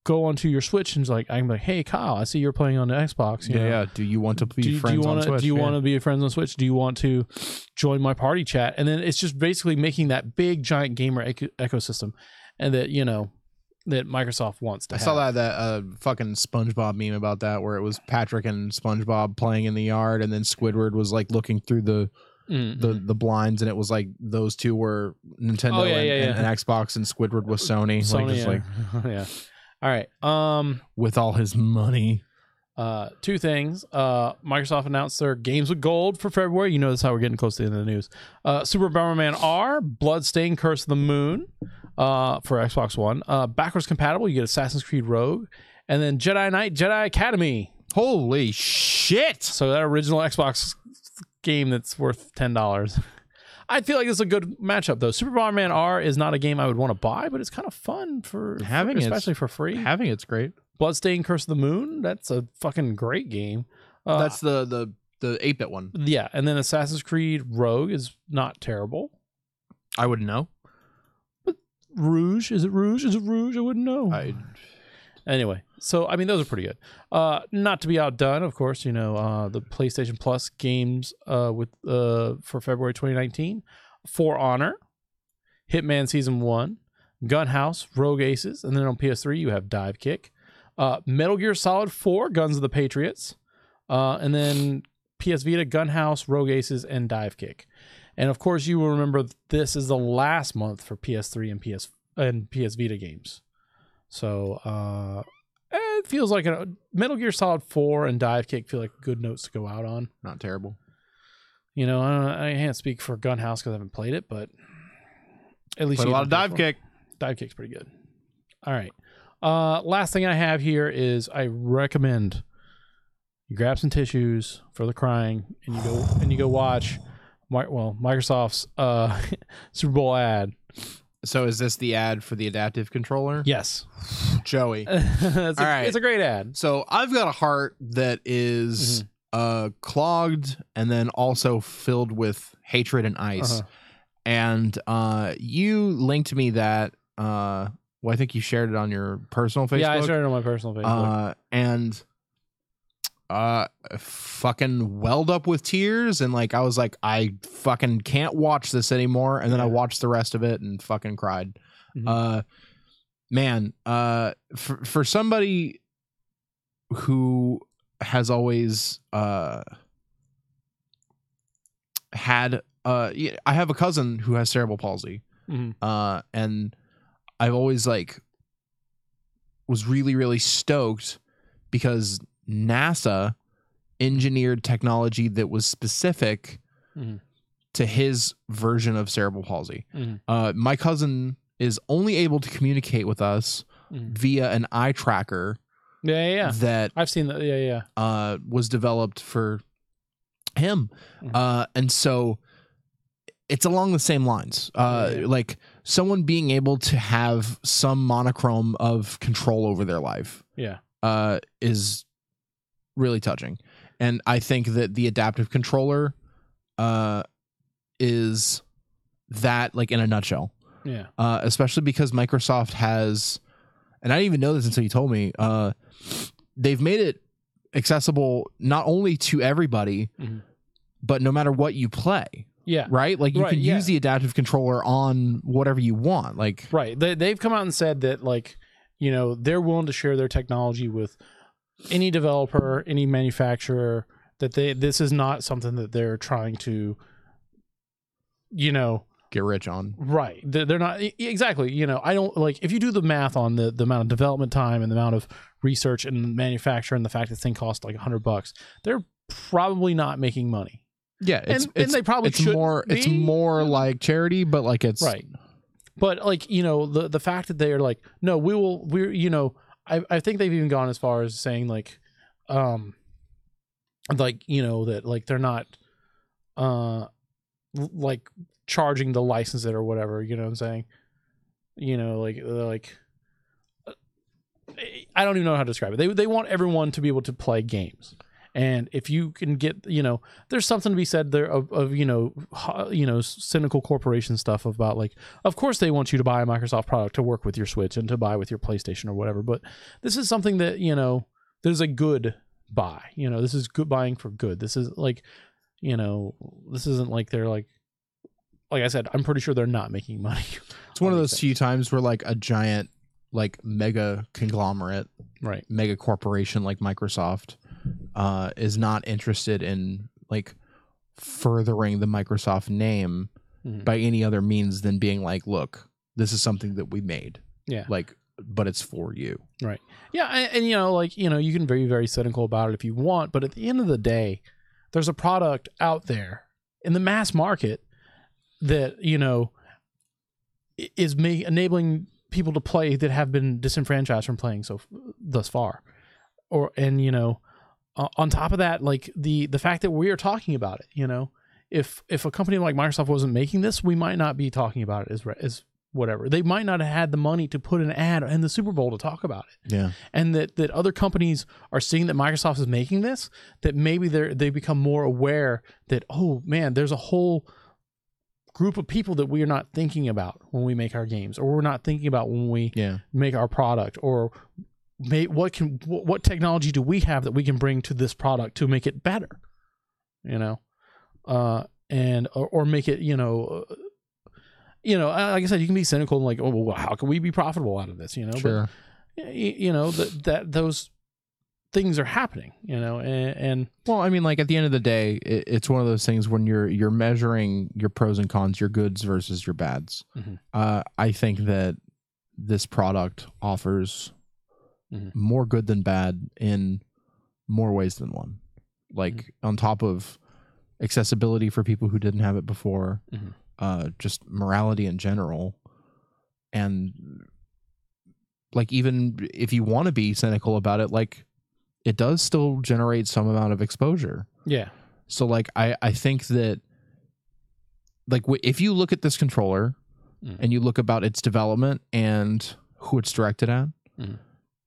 go onto your Switch and I can be like, hey Kyle, I see you're playing on the Xbox. Yeah. Do you want to be friends on Switch? Do you want to be friends on Switch? Do you want to join my party chat? And then it's just basically making that big giant gamer ecosystem, and that that Microsoft wants to have. I saw that fucking SpongeBob meme about that, where it was Patrick and SpongeBob playing in the yard, and then Squidward was looking through the blinds, and it was those two were Nintendo and Xbox, and Squidward was Sony. Yeah. All right. With all his money. Two things. Microsoft announced their games with gold for February. You know that's how we're getting close to the end of the news. Super Bomberman R, Bloodstained Curse of the Moon for Xbox One. Backwards compatible. You get Assassin's Creed Rogue. And then Jedi Knight, Jedi Academy. Holy shit! So that original Xbox game that's worth $10. I feel like it's a good matchup, though. Super Bomberman R is not a game I would want to buy, but it's kind of fun especially for free. Having it's great. Bloodstained Curse of the Moon, that's a fucking great game. That's the 8-bit one. Yeah, and then Assassin's Creed Rogue is not terrible. I wouldn't know. But Rouge, is it Rouge? Is it Rouge? I wouldn't know. Anyway, so I mean those are pretty good. Not to be outdone, of course, the PlayStation Plus games for February 2019. For Honor, Hitman Season 1, Gunhouse, Rogue Aces, and then on PS3 you have Dive Kick. Metal Gear Solid 4, Guns of the Patriots, and then PS Vita, Gunhouse, Rogue Aces, and Dive Kick. And of course, you will remember this is the last month for PS3 and PS Vita games. So it feels like Metal Gear Solid 4 and Dive Kick feel like good notes to go out on. Not terrible. I can't speak for Gunhouse because I haven't played it, but at least played a lot of Dive Kick. Dive Kick's pretty good. All right. Last thing I have here is I recommend you grab some tissues for the crying and you go watch Microsoft's Super Bowl ad. So is this the ad for the adaptive controller? Yes. Joey. It's a great ad. So I've got a heart that is clogged and then also filled with hatred and ice. And you linked me that I think you shared it on your personal Facebook. Yeah, I shared it on my personal Facebook. And fucking welled up with tears, and I was like, I fucking can't watch this anymore. And then I watched the rest of it and fucking cried. Man, for somebody who has always had I have a cousin who has cerebral palsy, and I've always was really, really stoked because NASA engineered technology that was specific to his version of cerebral palsy. My cousin is only able to communicate with us via an eye tracker. Yeah. That I've seen that. Yeah. Was developed for him. And so it's along the same lines. Like someone being able to have some monochrome of control over their life. Yeah. Is really touching. And I think that the adaptive controller is that in a nutshell. Yeah. Especially because Microsoft has, and I didn't even know this until you told me, they've made it accessible not only to everybody, but no matter what you play. Yeah. Right? You can use the adaptive controller on whatever you want. Right. They've come out and said that they're willing to share their technology with any developer, any manufacturer, that this is not something that they're trying to, get rich on. Right. They're not exactly, I don't if you do the math on the amount of development time and the amount of research and manufacture and the fact this thing costs $100, they're probably not making money. Yeah. And they probably it's more like charity, but it's right. But the fact that they're no, we're I think they've even gone as far as saying that they're not charging to license it or whatever, you know what I'm saying? I don't even know how to describe it. They want everyone to be able to play games. And if you can get, there's something to be said there of cynical corporation stuff about of course they want you to buy a Microsoft product to work with your Switch and to buy with your PlayStation or whatever. But this is something that, there's a good buy, this is good buying for good. This is this isn't they're like I said, I'm pretty sure they're not making money. It's one of those few times where a giant, mega conglomerate, right, mega corporation like Microsoft is not interested in furthering the Microsoft name by any other means than being look, this is something that we made. Yeah. but it's for you. Right. Yeah. And you know, like, you know, you can be very cynical about it if you want, but at the end of the day, there's a product out there in the mass market that, you know, is enabling people to play that have been disenfranchised from playing thus far. And you know, on top of that, like the fact that we are talking about it, you know, if a company like Microsoft wasn't making this, we might not be talking about it as whatever. They might not have had the money to put an ad in the Super Bowl to talk about it. Yeah. And that other companies are seeing that Microsoft is making this, that maybe they become more aware that, oh man, there's a whole group of people that we are not thinking about when we make our games, or we're not thinking about when we make our product, or what technology do we have that we can bring to this product to make it better, you know, and make it, you know, like I said, you can be cynical and like, oh, well, how can we be profitable out of this, you know? Sure. But you know that those things are happening, you know, and well, I mean, like at the end of the day, it's one of those things when you're measuring your pros and cons, your goods versus your bads. Mm-hmm. I think that this product offers more good than bad in more ways than one. Like on top of accessibility for people who didn't have it before, just morality in general, and like even if you want to be cynical about it, like it does still generate some amount of exposure. Yeah. So like I think that like if you look at this controller and you look about its development and who it's directed at,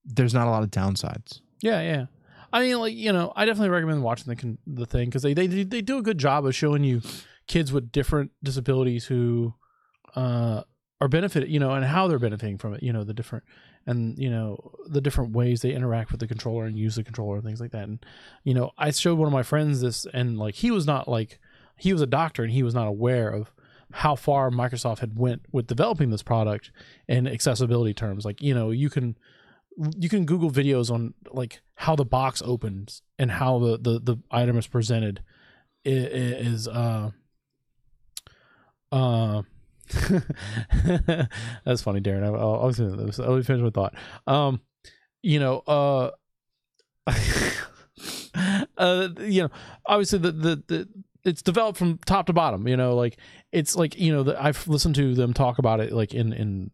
there's not a lot of downsides. Yeah. I mean, like, you know, I definitely recommend watching the thing, because they do a good job of showing you kids with different disabilities who are benefited, you know, and how they're benefiting from it, you know, the different ways they interact with the controller and use the controller and things like that. And, you know, I showed one of my friends this, and like he was a doctor and he was not aware of how far Microsoft had went with developing this product in accessibility terms. Like, you know, you can Google videos on like how the box opens and how the item is presented is that's funny, Darren. I'll finish my thought. You know, you know, obviously the it's developed from top to bottom, you know, like it's like, you know, I've listened to them talk about it like in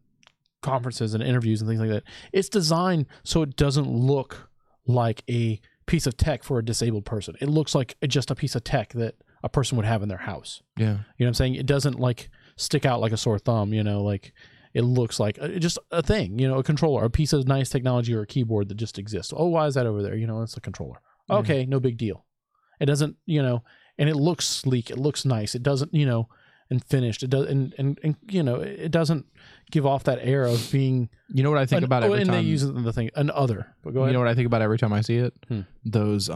conferences and interviews and things like that. It's designed so it doesn't look like a piece of tech for a disabled person. It looks like just a piece of tech that a person would have in their house. Yeah. You know what I'm saying? It doesn't like stick out like a sore thumb, you know, like it looks like just a thing, you know, a controller, a piece of nice technology or a keyboard that just exists. Oh, why is that over there? You know, it's a controller. Okay, no big deal. It doesn't, you know, and it looks sleek. It looks nice. It doesn't, you know, and finished. It does, and you know, it doesn't give off that air of being. You know what I think about every time. And they use the thing, an other. But go ahead. You know what I think about every time I see it? Those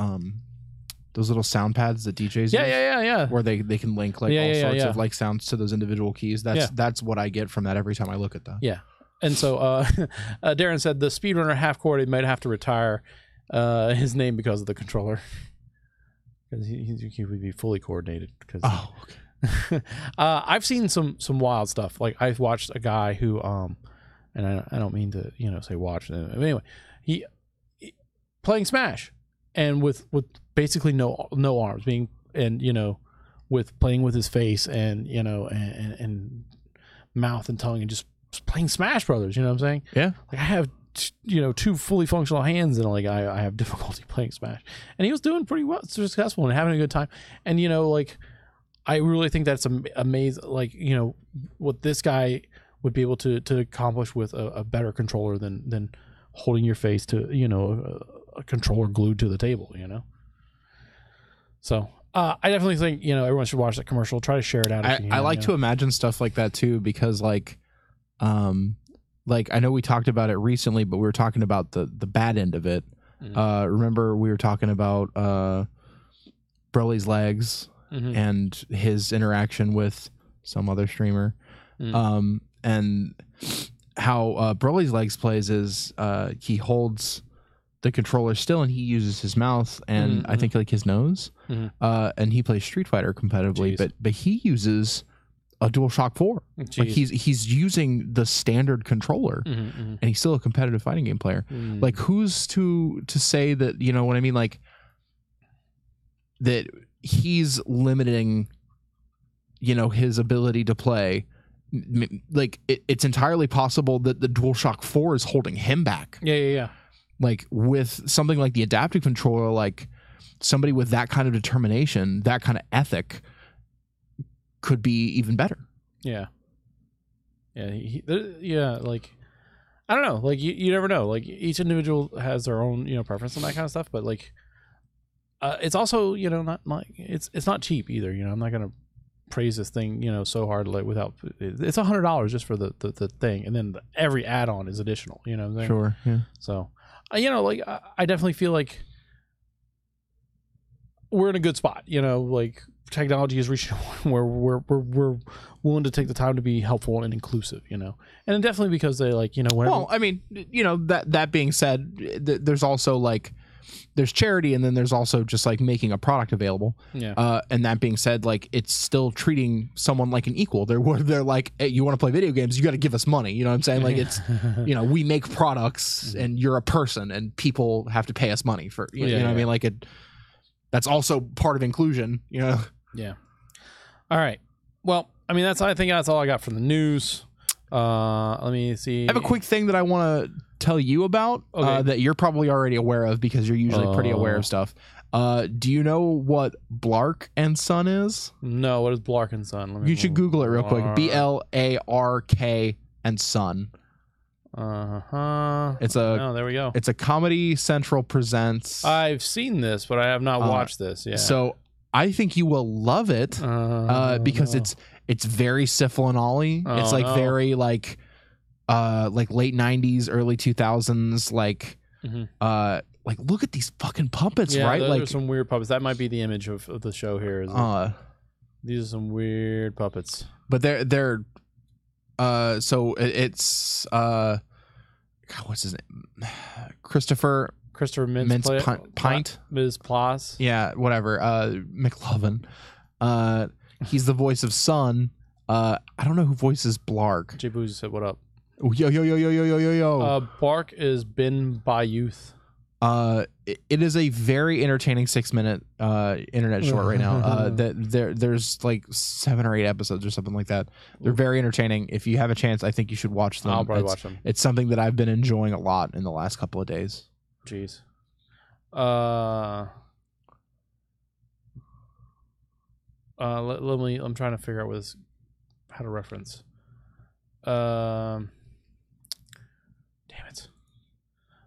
little sound pads that DJs use. Yeah. Where they can link like all sorts of like sounds to those individual keys. That's what I get from that every time I look at that. Yeah. And so Darren said the speedrunner half court might have to retire his name because of the controller. Because he would be fully coordinated. Okay. I've seen some wild stuff. Like I've watched a guy who and I don't mean to, you know, say watch. Anyway, he playing Smash and with basically no arms, being, and you know, with playing with his face and, you know, and mouth and tongue, and just playing Smash Brothers. You know what I'm saying? Yeah. Like I have, you know, 2 fully functional hands, and like I have difficulty playing Smash, and he was doing pretty well, successful and having a good time. And you know, like I really think that's amazing. Like, you know, what this guy would be able to accomplish with a better controller than holding your face to, you know, a controller glued to the table, you know. So I definitely think, you know, everyone should watch that commercial. Try to share it out. I like to imagine stuff like that too, because like I know we talked about it recently, but we were talking about the bad end of it. Remember we were talking about Broly's legs and his interaction with some other streamer, and how Broly's legs plays is he holds the controller still and he uses his mouth and I think like his nose, and he plays Street Fighter competitively. Jeez. But he uses a DualShock 4. Jeez. Like he's using the standard controller, and he's still a competitive fighting game player. Like who's to say that, you know what I mean? Like that he's limiting, you know, his ability to play. Like it's entirely possible that the DualShock 4 is holding him back. Yeah. Like with something like the adaptive controller, like somebody with that kind of determination, that kind of ethic could be even better. Yeah. Like I don't know. Like you never know. Like each individual has their own, you know, preference on that kind of stuff. But like, it's also, you know, not like it's not cheap either. You know, I'm not gonna praise this thing, you know, so hard like without. It's $100 just for the thing, and then every add-on is additional. You know what I'm saying? Sure. Yeah. So, you know, like I definitely feel like we're in a good spot. You know, like technology is reaching where we're willing to take the time to be helpful and inclusive. You know, and definitely because they like, you know, whenever. Well, I mean, you know, that being said, there's also like there's charity, and then there's also just like making a product available. Yeah. And that being said, like it's still treating someone like an equal. They're like, hey, you want to play video games, you got to give us money. You know what I'm saying? Like it's, you know, we make products, and you're a person, and people have to pay us money for. You know what I mean? Like it. That's also part of inclusion. You know. Yeah. All right. Well, I mean, I think that's all I got from the news. Let me see. I have a quick thing that I want to tell you about that you're probably already aware of because you're usually pretty aware of stuff. Do you know what Blark and Son is? No, what is Blark and Son? You should Google it real quick. BLARK and Son. It's there we go. It's a Comedy Central presents. I've seen this, but I have not watched this. Yeah. So I think you will love it because it's very Sifl and Ollie. It's like very like late 90s, early 2000s, like look at these fucking puppets, right? Those like are some weird puppets. That might be the image of the show here. These are some weird puppets. But they're so it's God, what's his name? Christopher Mintz Ms. Plas. Yeah, whatever. McLovin. He's the voice of Son. I don't know who voices Blark. Jay Boozy said, "What up?" Oh, yo. Blark is Ben by Youth. It is a very entertaining 6-minute internet short right now. There's like 7 or 8 episodes or something like that. They're very entertaining. If you have a chance, I think you should watch them. I'll probably watch them. It's something that I've been enjoying a lot in the last couple of days. Jeez. I'm trying to figure out how to reference. Damn it.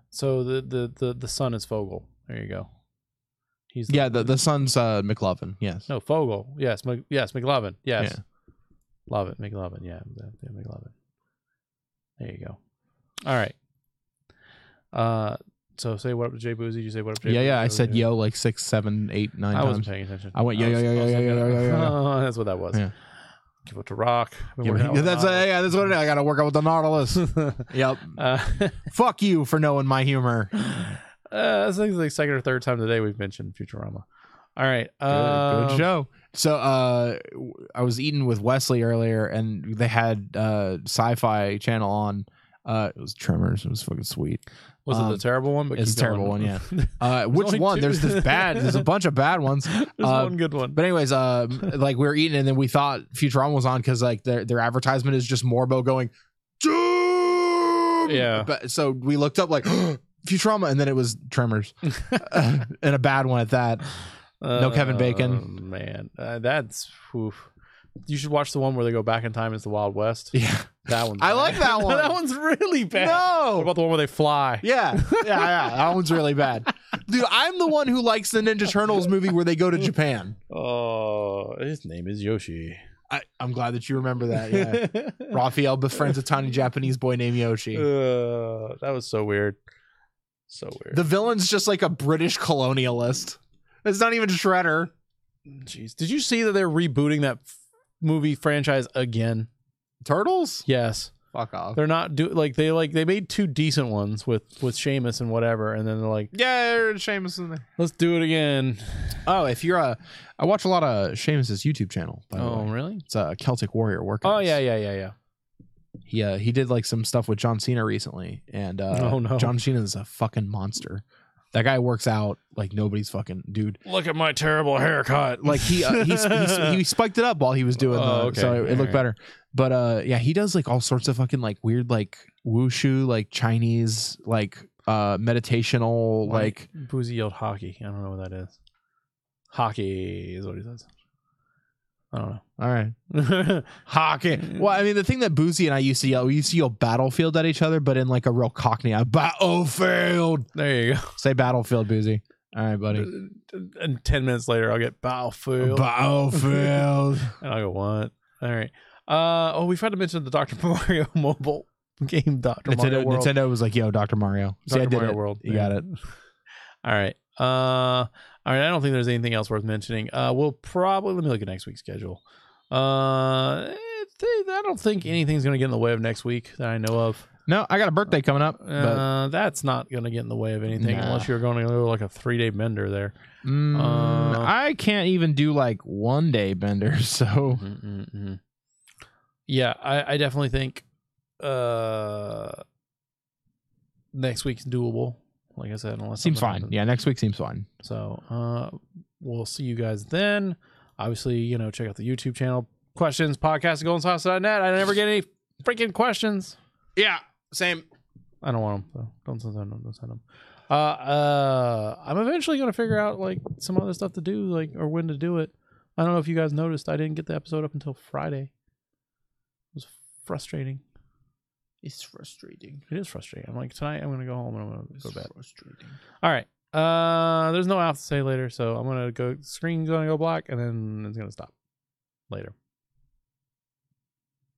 So the son is Fogel. There you go. He's the son's McLovin. Yes. No, Fogel. Yes, McLovin. Yes. Yeah. Love it, McLovin. Yeah, McLovin. There you go. All right. So say what up to Jay Boozy. Did you say what up to Jay Boozy? Yeah. I said yo like 6, 7, 8, 9 times. I wasn't paying attention. I went yo. Oh, that's what that was. Yeah. Give it to Rock. That's what it is. I got to work out with the Nautilus. Yep. Fuck you for knowing my humor. I think it's like second or third time today we've mentioned Futurama. All right. Good show. So I was eating with Wesley earlier, and they had Sci-Fi Channel on. It was Tremors. It was fucking sweet. Was it the terrible one? But it's a terrible one, yeah. Which one? There's there's a bunch of bad ones. There's one good one. But anyways, like we were eating, and then we thought Futurama was on because like their advertisement is just Morbo going, Doom! Yeah. But, so we looked up like Futurama, and then it was Tremors, and a bad one at that. No Kevin Bacon. Man, that's oof. You should watch the one where they go back in time as the Wild West. Yeah. That one's I like that one. That one's really bad. No. What about the one where they fly? Yeah. That one's really bad. Dude, I'm the one who likes the Ninja Turtles movie where they go to Japan. Oh, his name is Yoshi. I'm glad that you remember that. Yeah. Raphael befriends a tiny Japanese boy named Yoshi. That was so weird. So weird. The villain's just like a British colonialist. It's not even Shredder. Jeez. Did you see that they're rebooting that movie franchise again? Turtles? Yes. Fuck off. They're not they made 2 decent ones with Sheamus and whatever, and then they're like, yeah, Sheamus in there. let's do it again. Oh, if you're I watch a lot of Sheamus's YouTube channel. By the way. Really? It's a Celtic Warrior workout. Oh yeah. He did like some stuff with John Cena recently, and Oh, no. John Cena is a fucking monster. That guy works out like nobody's fucking dude. Look at my terrible haircut. Like he spiked it up while he was doing so it looked better. But yeah, he does like all sorts of fucking like weird like wushu, like Chinese like meditational like Boozy yelled hockey. I don't know what that is. Hockey is what he says. I don't know. All right. Hockey. Well, I mean, the thing that Boozy and I used to yell battlefield at each other, but in like a real Cockney, battlefield. There you go. Say battlefield, Boozy. All right, buddy. And 10 minutes later, I'll get battlefield. Battlefield. And I'll go, what? All right. We forgot to mention the Dr. Mario mobile game, Dr. Mario World. Nintendo was like, yo, Dr. Mario. See, I did Mario it. World. You got it. All right. All right, I don't think there's anything else worth mentioning. We'll probably, let me look at next week's schedule. I don't think anything's going to get in the way of next week that I know of. No, I got a birthday coming up. But that's not going to get in the way of anything unless you're going to go like a 3-day bender there. I can't even do like 1-day benders, so. Yeah, I definitely think next week's doable. Like I said, unless seems fine. Yeah, next week seems fine. So we'll see you guys then. Obviously, check out the YouTube channel. Questions, podcast at goldensauce.net. I never get any freaking questions. Yeah, same. I don't want them, though. Don't send them. I'm eventually going to figure out like some other stuff to do, like, or when to do it. I don't know if you guys noticed. I didn't get the episode up until Friday. It was frustrating. It's frustrating. It is frustrating. I'm like, tonight I'm going to go home and I'm going to go to bed. Frustrating. All right. There's no out to say later, so I'm going to go, screen's going to go black, and then it's going to stop later.